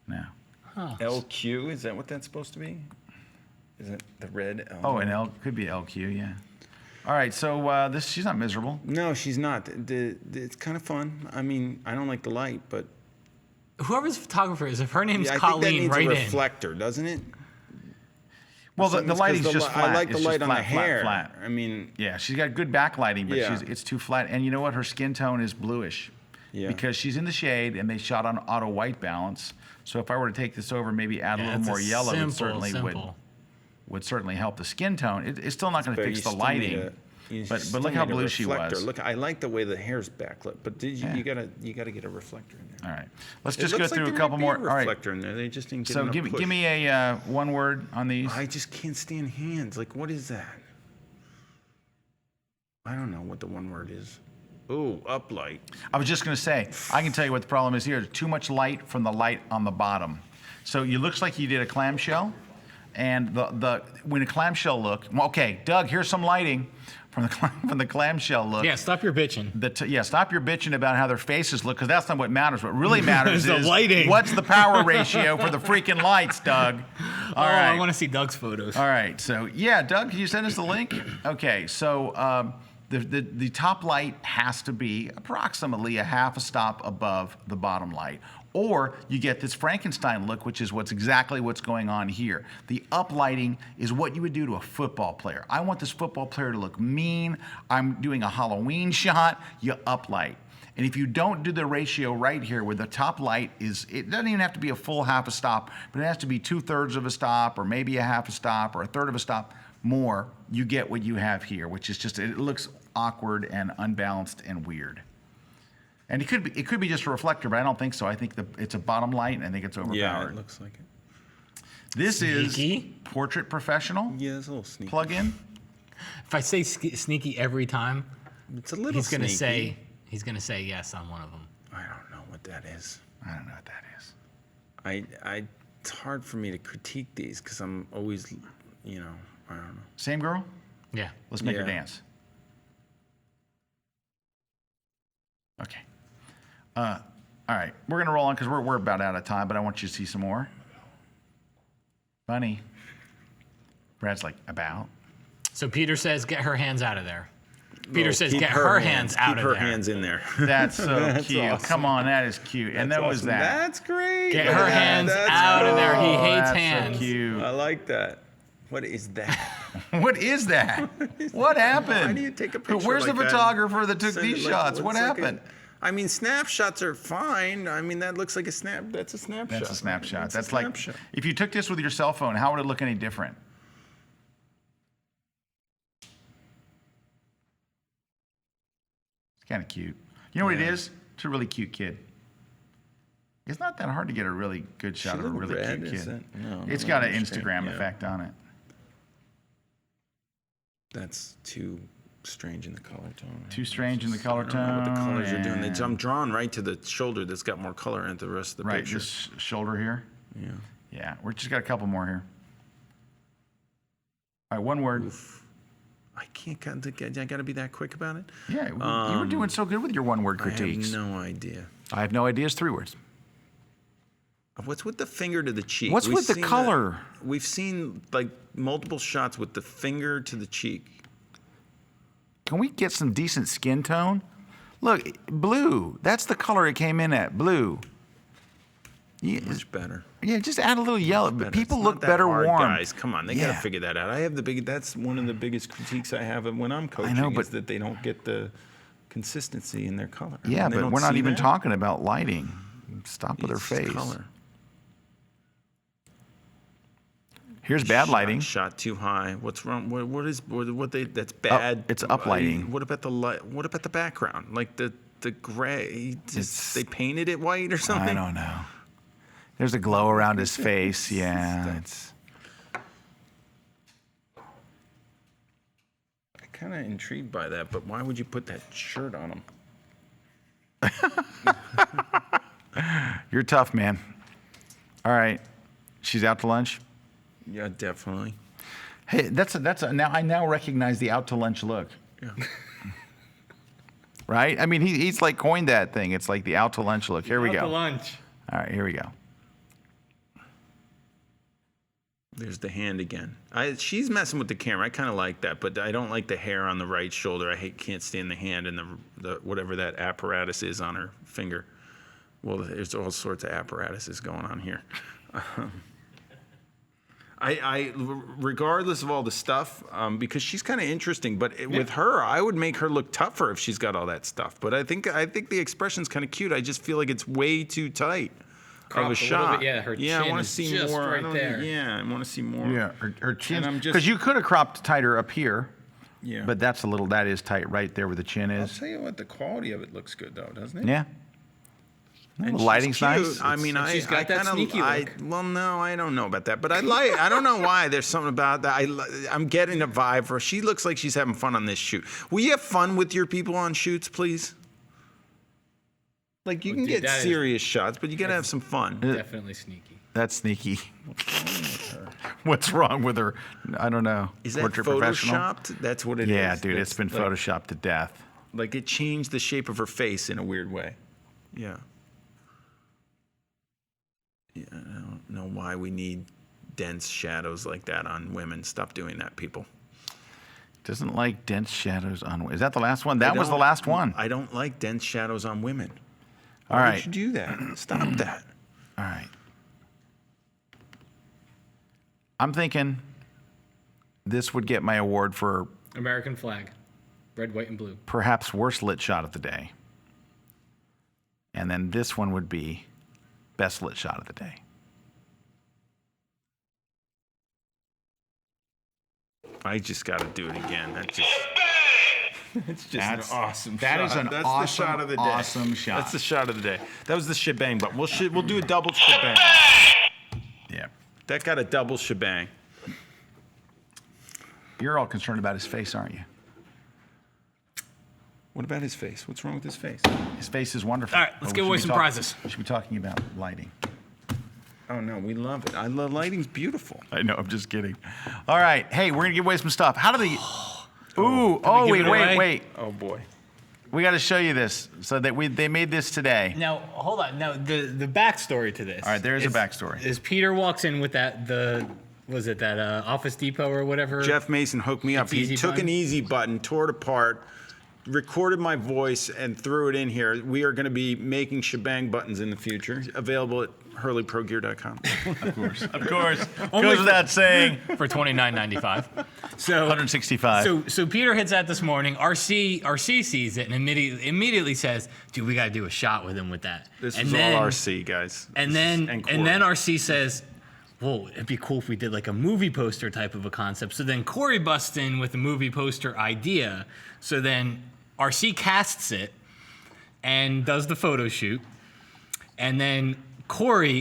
No. LQ? Is that what that's supposed to be? Is it the red L? Oh, an could be LQ, yeah. All right, so she's not miserable. No, she's not. It's kind of fun. I mean, I don't like the light, but Whoever's photographer is, if her name's I think that Colleen, needs right a in. reflector, doesn't it? Well, the lighting's just flat. I like the It's light just on flat, the hair. Flat. I mean, Yeah, she's got good backlighting, but Yeah. it's too flat. And you know what? Her skin tone is bluish. Yeah. Because she's in the shade, and they shot on auto white balance. So if I were to take this over, maybe add a little more yellow, it certainly would certainly help the skin tone. It's still not going to but fix you the still lighting. need But still look how need a blue she reflector. was. Look, I like the way the hair's backlit, but Yeah. you gotta get a reflector in there. All right, let's It just go looks like through there a couple might be more. a All right, reflector in there. They just didn't get so enough give push. me a one word on these. I just can't stand hands. Like, what is that? I don't know what the one word is. Ooh, uplight. I was just going to say, I can tell you what the problem is here. There's too much light from the light on the bottom. So it looks like you did a clamshell, and when a clamshell look. Okay, Doug, here's some lighting from the clamshell look. Yeah, stop your bitching. Stop your bitching about how their faces look, because that's not what matters. What really matters The is lighting. what's the power ratio for the freaking lights, Doug. All right. I want to see Doug's photos. All right, so yeah, Doug, can you send us the link? Okay, so the top light has to be approximately a half a stop above the bottom light. Or you get this Frankenstein look, which is exactly what's going on here. The uplighting is what you would do to a football player. I want this football player to look mean. I'm doing a Halloween shot, you uplight. And if you don't do the ratio right here where the top light it doesn't even have to be a full half a stop, but it has to be 2/3 of a stop, or maybe a half a stop, or a third of a stop more, you get what you have here, which is just, it looks awkward and unbalanced and weird. And it could be just a reflector, but I don't think so. I think it's a bottom light, and I think it's overpowered. Yeah, it looks like it. This Sneaky. is Portrait Professional Yeah, it's a little sneaky. plug-in. If I say sneaky every time, It's a little he's gonna sneaky. say yes on one of them. I don't know what that is. I don't know what that is. It's hard for me to critique these because I'm always, I don't know. Same girl? Yeah. Let's make her Yeah. dance. Okay. All right, we're gonna roll on because we're about out of time, but I want you to see some more. Funny. Brad's like, about. So Peter says, get her hands out of there. Peter Well, says, keep get her hands out Keep of her there. hands in there. That's so That's cute. awesome. Come on, that is cute. And That's that was awesome. that. That's great. Get her hands out of there. He Oh, hates that's hands. so cute. I like that. What is that? What is that? What happened? Why do you take a picture Where's like the that? photographer that took Send these it like- shots? What looks like happened? I mean, snapshots are fine. I mean, that looks like a snap. That's a snapshot. That's a snapshot. That's That's a like, snapshot. if you took this with your cell phone, how would it look any different? It's kind of cute. You know what it Yeah. is? It's a really cute kid. It's not that hard to get a really good shot She of a a really red, cute is kid. it? No, It's I got don't an understand. Instagram Yeah. effect on it. That's too strange in the color tone. Too strange in the color I don't know what the tone, colors are doing. and- I'm drawn right to the shoulder that's got more color in it the rest of the Right, picture. this shoulder here. Yeah. Yeah, we're just got a couple more here. All right, one word. I got to be that quick about it. Yeah, you were doing so good with your one-word critiques. I have no idea. I have no idea. It's 3 words. What's with the finger to the cheek? What's with the seen that- color? We've seen like multiple shots with the finger to the cheek. Can we get some decent skin tone? Look, blue. That's the color it came in at, blue. Yeah, Much better. yeah, just add a little yellow. Better. People It's look not that better hard, warm. guys. Come on, they Yeah. gotta figure that out. I have that's one of the biggest critiques I have when I'm coaching know, is but- that they don't get the consistency in their color. Yeah, They but don't we're not see even that. talking about lighting. Stop with her It's just face. color. Here's bad lighting. Shot too high. What's wrong? That's bad. it's up lighting. What about the light? What about the background? Like the gray. They painted it white or something. I don't know. There's a glow around his face. Yeah, it's. I'm kind of intrigued by that, but why would you put that shirt on him? You're tough, man. All right, she's out to lunch. Yeah, definitely. Hey, now I now recognize the out to lunch look. Yeah. Right? I mean, he's like coined that thing. It's like the out to lunch look. Here we go. Out to lunch. All right, here we go. There's the hand again. She's messing with the camera. I kind of like that, but I don't like the hair on the right shoulder. Can't stand the hand and the whatever that apparatus is on her finger. Well, there's all sorts of apparatuses going on here. Regardless of all the stuff, because she's kind of interesting, but with her, I would make her look tougher if she's got all that stuff. But I think the expression's kind of cute. I just feel like it's way too tight. Cropped of a a little shot. bit, yeah, her I chin want to is see just more. right there. Yeah, I want to see more. Yeah, her chin. And I'm just- Because you could have cropped tighter up here. Yeah. But that is tight right there where the chin I'll is. tell you what, the quality of it looks good though, doesn't it? Yeah. And the she's lighting's cute. nice. I mean, And she's got that sneaky look. Well, no, I don't know about that, but I don't know why. There's something about that. I'm getting a vibe for her. She looks like she's having fun on this shoot. Will you have fun with your people on shoots, please? Like you can dude, get that is- serious shots, but you gotta have some fun. Definitely sneaky. That's sneaky. What's wrong with her? I don't know. Is that Portrait professional? photoshopped? That's what it is. Yeah, dude, it's That's been like- photoshopped to death. Like it changed the shape of her face in a weird way. Yeah. Yeah, I don't know why we need dense shadows like that on women. Stop doing that, people. Doesn't like dense shadows on. Is that the last one? That was the last one. I don't like dense shadows on women. All Why right. would you do that? Stop that. All right. I'm thinking this would get my award for American flag. Red, white, and blue. perhaps worst lit shot of the day. And then this one would be best lit shot of the day. I just got to do it again. It's just That's- an awesome that shot. is an That's awesome, the shot of the day. awesome shot. That's the shot of the day. That was the shebang, but we'll do a double shebang. Yeah. That got a double shebang. You're all concerned about his face, aren't you? What about his face? What's wrong with his face? His face is wonderful. All right, let's But give we away should be some talking- prizes. We should be talking about lighting. Oh no, we love it. The lighting's beautiful. I know, I'm just kidding. All right. Hey, we're going to give away some stuff. How do they. Ooh, we give it away? wait. Oh boy. We got to show you this. So that they made this today. Now, hold on. Now, the backstory to this. All right, there is a backstory. Is Peter walks in with that, Office Depot or whatever? Jeff Mason hooked me up. It's He easy took button. an easy button, tore it apart, recorded my voice, and threw it in here. We are going to be making shebang buttons in the future. Available at hurleyprogear.com. Of course. Only Goes for- without saying. For $29.95. So 165. So Peter hits that this morning. RC sees it and immediately says, "Dude, we got to do a shot with him with that." This and is then, all RC, guys. And then RC says, "Whoa, it'd be cool if we did like a movie poster type of a concept." So then Corey busts in with a movie poster idea. So then RC casts it and does the photo shoot. And then Corey,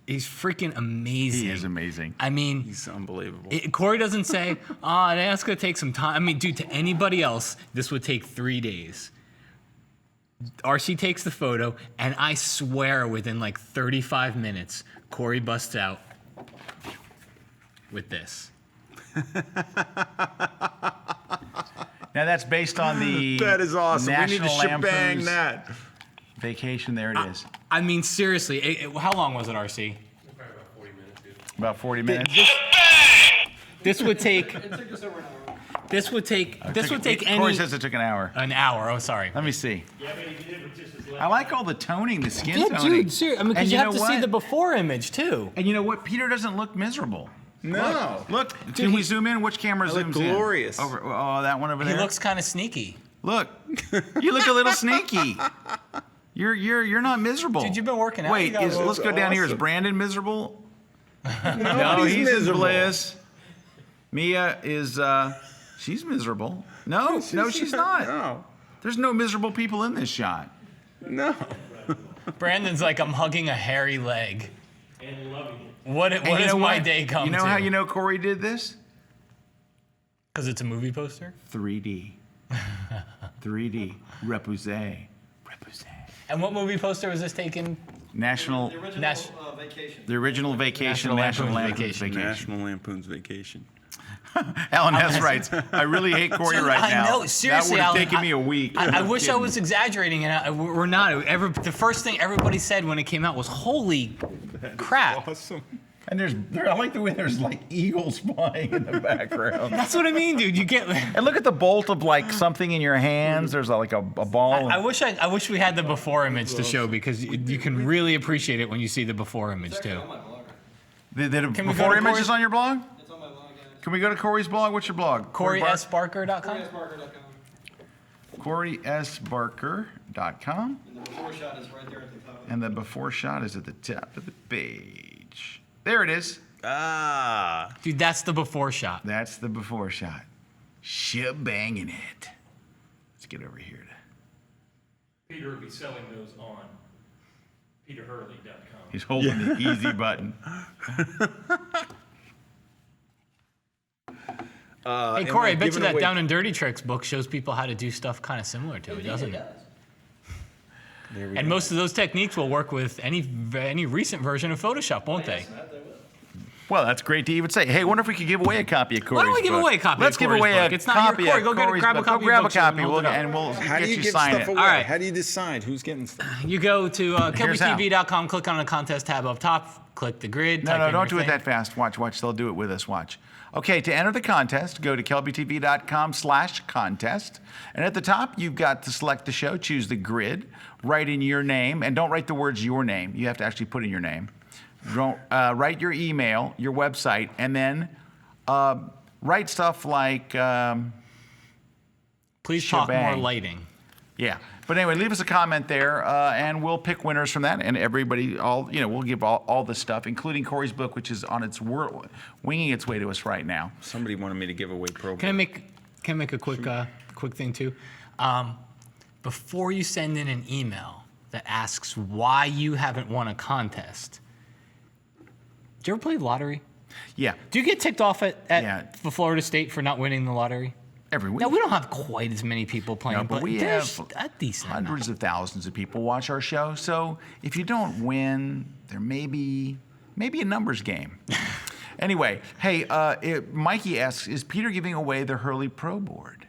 he's freaking amazing. He is amazing. I mean, He's unbelievable. Corey doesn't say, that's going to take some time. I mean, dude, to anybody else, this would take 3 days. RC takes the photo, and I swear within like 35 minutes, Corey busts out with this. Now that's based on the That is awesome. We need to National shebang Lampoon's that. Vacation. There it is. I mean, seriously, how long was it, RC? Probably about 40 minutes, dude. About 40 minutes. This would take This would take Corey any says it took an hour. an hour. Oh, sorry. Let me see. Yeah, but he did it with just his left. I like all the toning, the skin Yeah, toning. dude, seriously. I mean, And because you have know to see what? the before image too. And you know what? Peter doesn't look miserable. No. Look, can we zoom in? Which camera I look zooms in? glorious. Over, oh, that one over He there. looks kind of sneaky. Look, you look a little sneaky. You're not miserable. Dude, you've been working out. You Wait, gotta let's go down here. Is awesome. Brandon miserable? No, he's miserable. in bliss. Mia is she's miserable. No, she's not. No. There's no miserable people in this shot. No. Brandon's like, I'm hugging a hairy leg. And loving it. What And does my day come to? You know how you know Corey did this? Because it's a movie poster? 3D. 3D. Repoussé. And what movie poster was this taken? National. Nas- The original Vacation. National National Lampoon's Lampoon's Vacation. National Lampoon's Vacation. Alan Hess writes, I really hate Corey Dude, right now. I know, seriously, That would have Alan, taken me a week. I wish I was exaggerating, and we're not. The first thing everybody said when it came out was, holy crap. Awesome. And I like the way there's like eagles flying in the background. That's what I mean, dude. You get. And look at the bolt of like something in your hands. There's like a ball. I wish we had the before image to show, because you can really appreciate it when you see the before image too. The Can we go before to images Corey's- on your blog? It's on my blog, guys. Can we go to Corey's blog? What's your blog? CoreySBarker.com? CoreySBarker.com. And the before shot is right there at the top. And the before shot is at the top of the page. There it is. Ah. Dude, that's the before shot. That's the before shot. Shabanging it. Let's get over here. Peter will be selling those on peterhurley.com. He's holding the easy button. Hey, Corey, I bet you that Down and Dirty Tricks book shows people how to do stuff kind of similar to it, doesn't it? And most of those techniques will work with any recent version of Photoshop, won't they? Well, that's great to even say. Hey, I wonder if we could give away a copy of Corey's Why don't we give book. away a copy Let's of give Corey's away book? a It's not your copy Corey. of Go get a- Corey's grab a book. copy Go of grab your a book so we can copy. hold it up. And we'll How do get you you give sign stuff it. away? All right. How do you decide who's getting stuff? You go to Here's how. KelbyTV.com, click on the contest tab up top, click the grid. type No, in don't your do it thing. that fast. Watch. They'll do it with us. Watch. Okay, to enter the contest, go to KelbyTV.com/contest. And at the top, you've got to select the show, choose the grid, write in your name, and don't write the words your name. You have to actually put in your name. Don't, write your email, your website, and then write stuff like, Please talk more Shabang. lighting. yeah. But anyway, leave us a comment there, and we'll pick winners from that. And everybody, we'll give all the stuff, including Corey's book, which is on its winging its way to us right now. Somebody wanted me to give away Pro. Can I make a quick thing too? Before you send in an email that asks why you haven't won a contest, do you ever play lottery? Yeah, Do you get ticked off at Yeah. the Florida State for not winning the lottery? every week. No, we don't have quite as many people playing, No, but we there's have a decent amount. hundreds of thousands of people watch our show. So if you don't win, there may be a numbers game. Anyway, hey, Mikey asks, is Peter giving away the Hurley Pro board?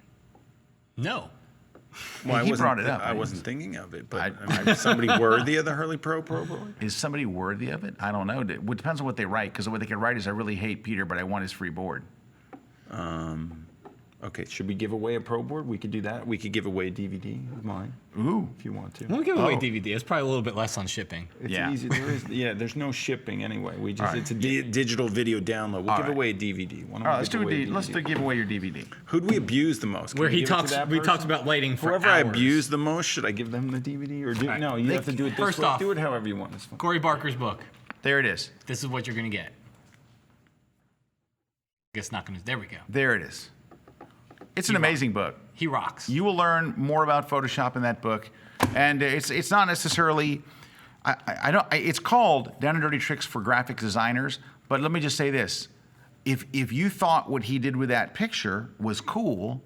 No. Well, He brought it up. I wasn't thinking of it, but I mean, is somebody worthy of the Hurley Pro board? Is somebody worthy of it? I don't know. It depends on what they write, because what they could write is, I really hate Peter, but I want his free board. Okay, should we give away a Pro board? We could do that. We could give away a DVD of mine. Ooh. If you want to. We'll give away Oh. DVD. It's probably a little bit less on shipping. It's Yeah. easy. There's no shipping anyway. We just All right. it's a digital video download. We'll All give right. away a DVD. Why don't All right, we let's give away a let's DVD? give away your DVD. Who'd we abuse the most? Can Where we he give it to talks, that we person? talked about lighting for Whoever I hours. abuse the most, should I give them the DVD or do right. no? You have to do it this First way. off- Do it however you want. It's fine. Corey Barker's book. There it is. This is what you're gonna get. I guess not gonna. There we go. There it is. It's an amazing book. He rocks. You will learn more about Photoshop in that book, and it's not necessarily. I don't. It's called Down and Dirty Tricks for Graphic Designers. But let me just say this: if you thought what he did with that picture was cool,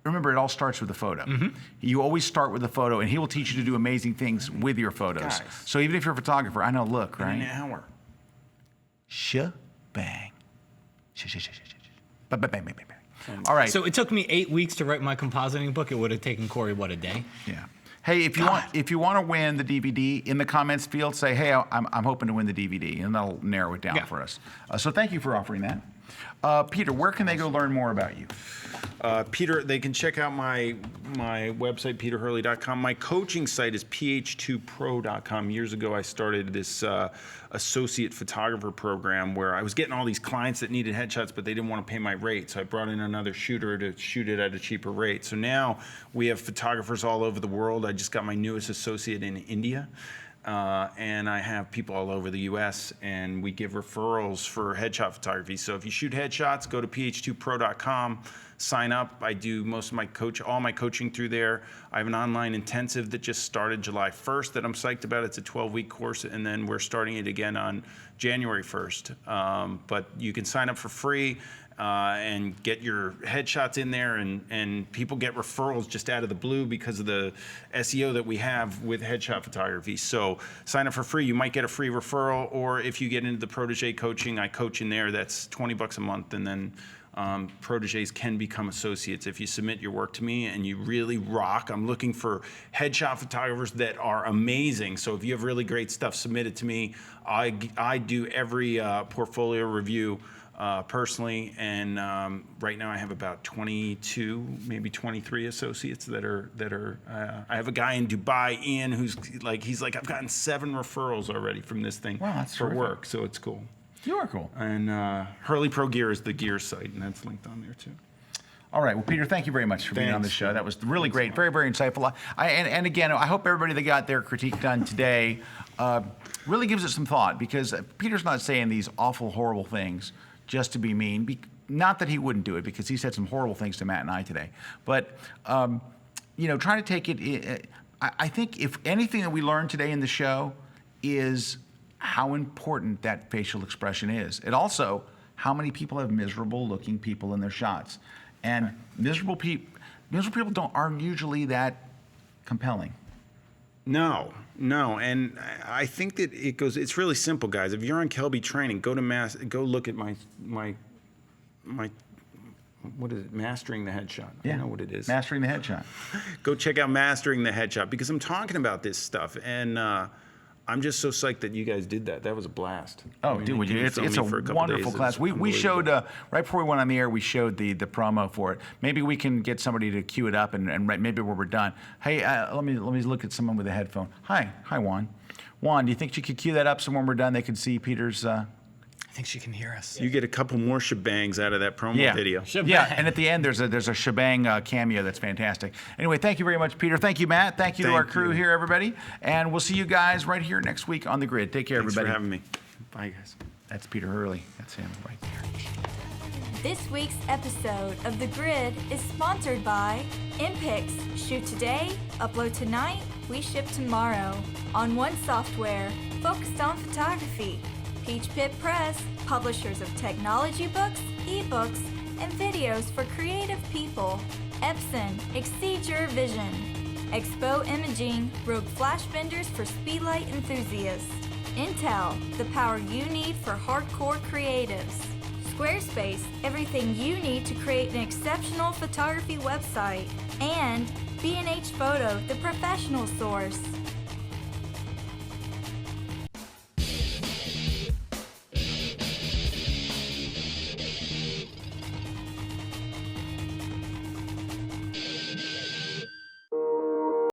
remember it all starts with a photo. You always start with a photo, and he will teach you to do amazing things with your photos. Guys. So even if you're a photographer, I know. Look, In right? an hour. Shabang. Bang, bang, bang, bang, bang. All right. So it took me 8 weeks to write my compositing book. It would have taken Corey, what, a day? Yeah. Hey, if you want to win the DVD, in the comments field, say, hey, I'm hoping to win the DVD, and that'll narrow it down Yeah. for us. So thank you for offering that. Peter, where can they go learn more about you? Peter, they can check out my website, peterhurley.com. My coaching site is ph2pro.com. Years ago, I started this associate photographer program where I was getting all these clients that needed headshots, but they didn't want to pay my rate. So I brought in another shooter to shoot it at a cheaper rate. So now we have photographers all over the world. I just got my newest associate in India. And I have people all over the U.S. and we give referrals for headshot photography. So if you shoot headshots, go to ph2pro.com, sign up. I do most of all my coaching through there. I have an online intensive that just started July 1st that I'm psyched about. It's a 12-week course, and then we're starting it again on January 1st. But you can sign up for free. And get your headshots in there, and people get referrals just out of the blue because of the SEO that we have with headshot photography. So sign up for free. You might get a free referral, or if you get into the protege coaching, I coach in there. That's $20 a month, and then proteges can become associates if you submit your work to me and you really rock. I'm looking for headshot photographers that are amazing. So if you have really great stuff, submit it to me. I do every portfolio review personally, and right now I have about 22, maybe 23 associates that are. I have a guy in Dubai, Ian, he's like, I've gotten 7 referrals already from this thing. Wow, that's for terrific. work, so it's cool. You are cool. And Hurley Pro Gear is the gear site, and that's linked on there too. All right. Well, Peter, thank you very much for being on the show. That was really great. Very, very insightful. And again, I hope everybody that got their critique done today really gives it some thought, because Peter's not saying these awful, horrible things just to be mean. Not that he wouldn't do it, because he said some horrible things to Matt and I today. But, trying to take it, I think if anything that we learned today in the show is how important that facial expression is. It also, how many people have miserable looking people in their shots. And miserable people aren't usually that compelling. No, and I think that it's really simple, guys. If you're on Kelby training, go look at my what is it? Mastering the Headshot. Yeah. I know what it is. Mastering the Headshot. Go check out Mastering the Headshot, because I'm talking about this stuff, and I'm just so psyched that you guys did that. That was a blast. Oh, dude, it's a wonderful class. We showed, right before we went on the air, we showed the promo for it. Maybe we can get somebody to cue it up, and maybe when we're done. Hey, let me look at someone with a headphone. Hi, Juan. Juan, do you think you could cue that up so when we're done they can see Peter's... I think she can hear us. You get a couple more shebangs out of that promo video. Shabang. Yeah, and at the end there's a Shabang cameo that's fantastic. Anyway, thank you very much, Peter. Thank you, Matt. Thank you to our crew here, everybody. And we'll see you guys right here next week on The Grid. Take care, Thanks everybody. for having me. Bye, guys. That's Peter Hurley. That's him right there. This week's episode of The Grid is sponsored by InPix. Shoot today, upload tonight, we ship tomorrow. onOne software, focused on photography. Peach Pit Press, publishers of technology books, ebooks, and videos for creative people. Epson, exceed your vision. Expoimaging, rogue flash vendors for speedlight enthusiasts. Intel, the power you need for hardcore creatives. Squarespace, everything you need to create an exceptional photography website. And B&H Photo, the professional source.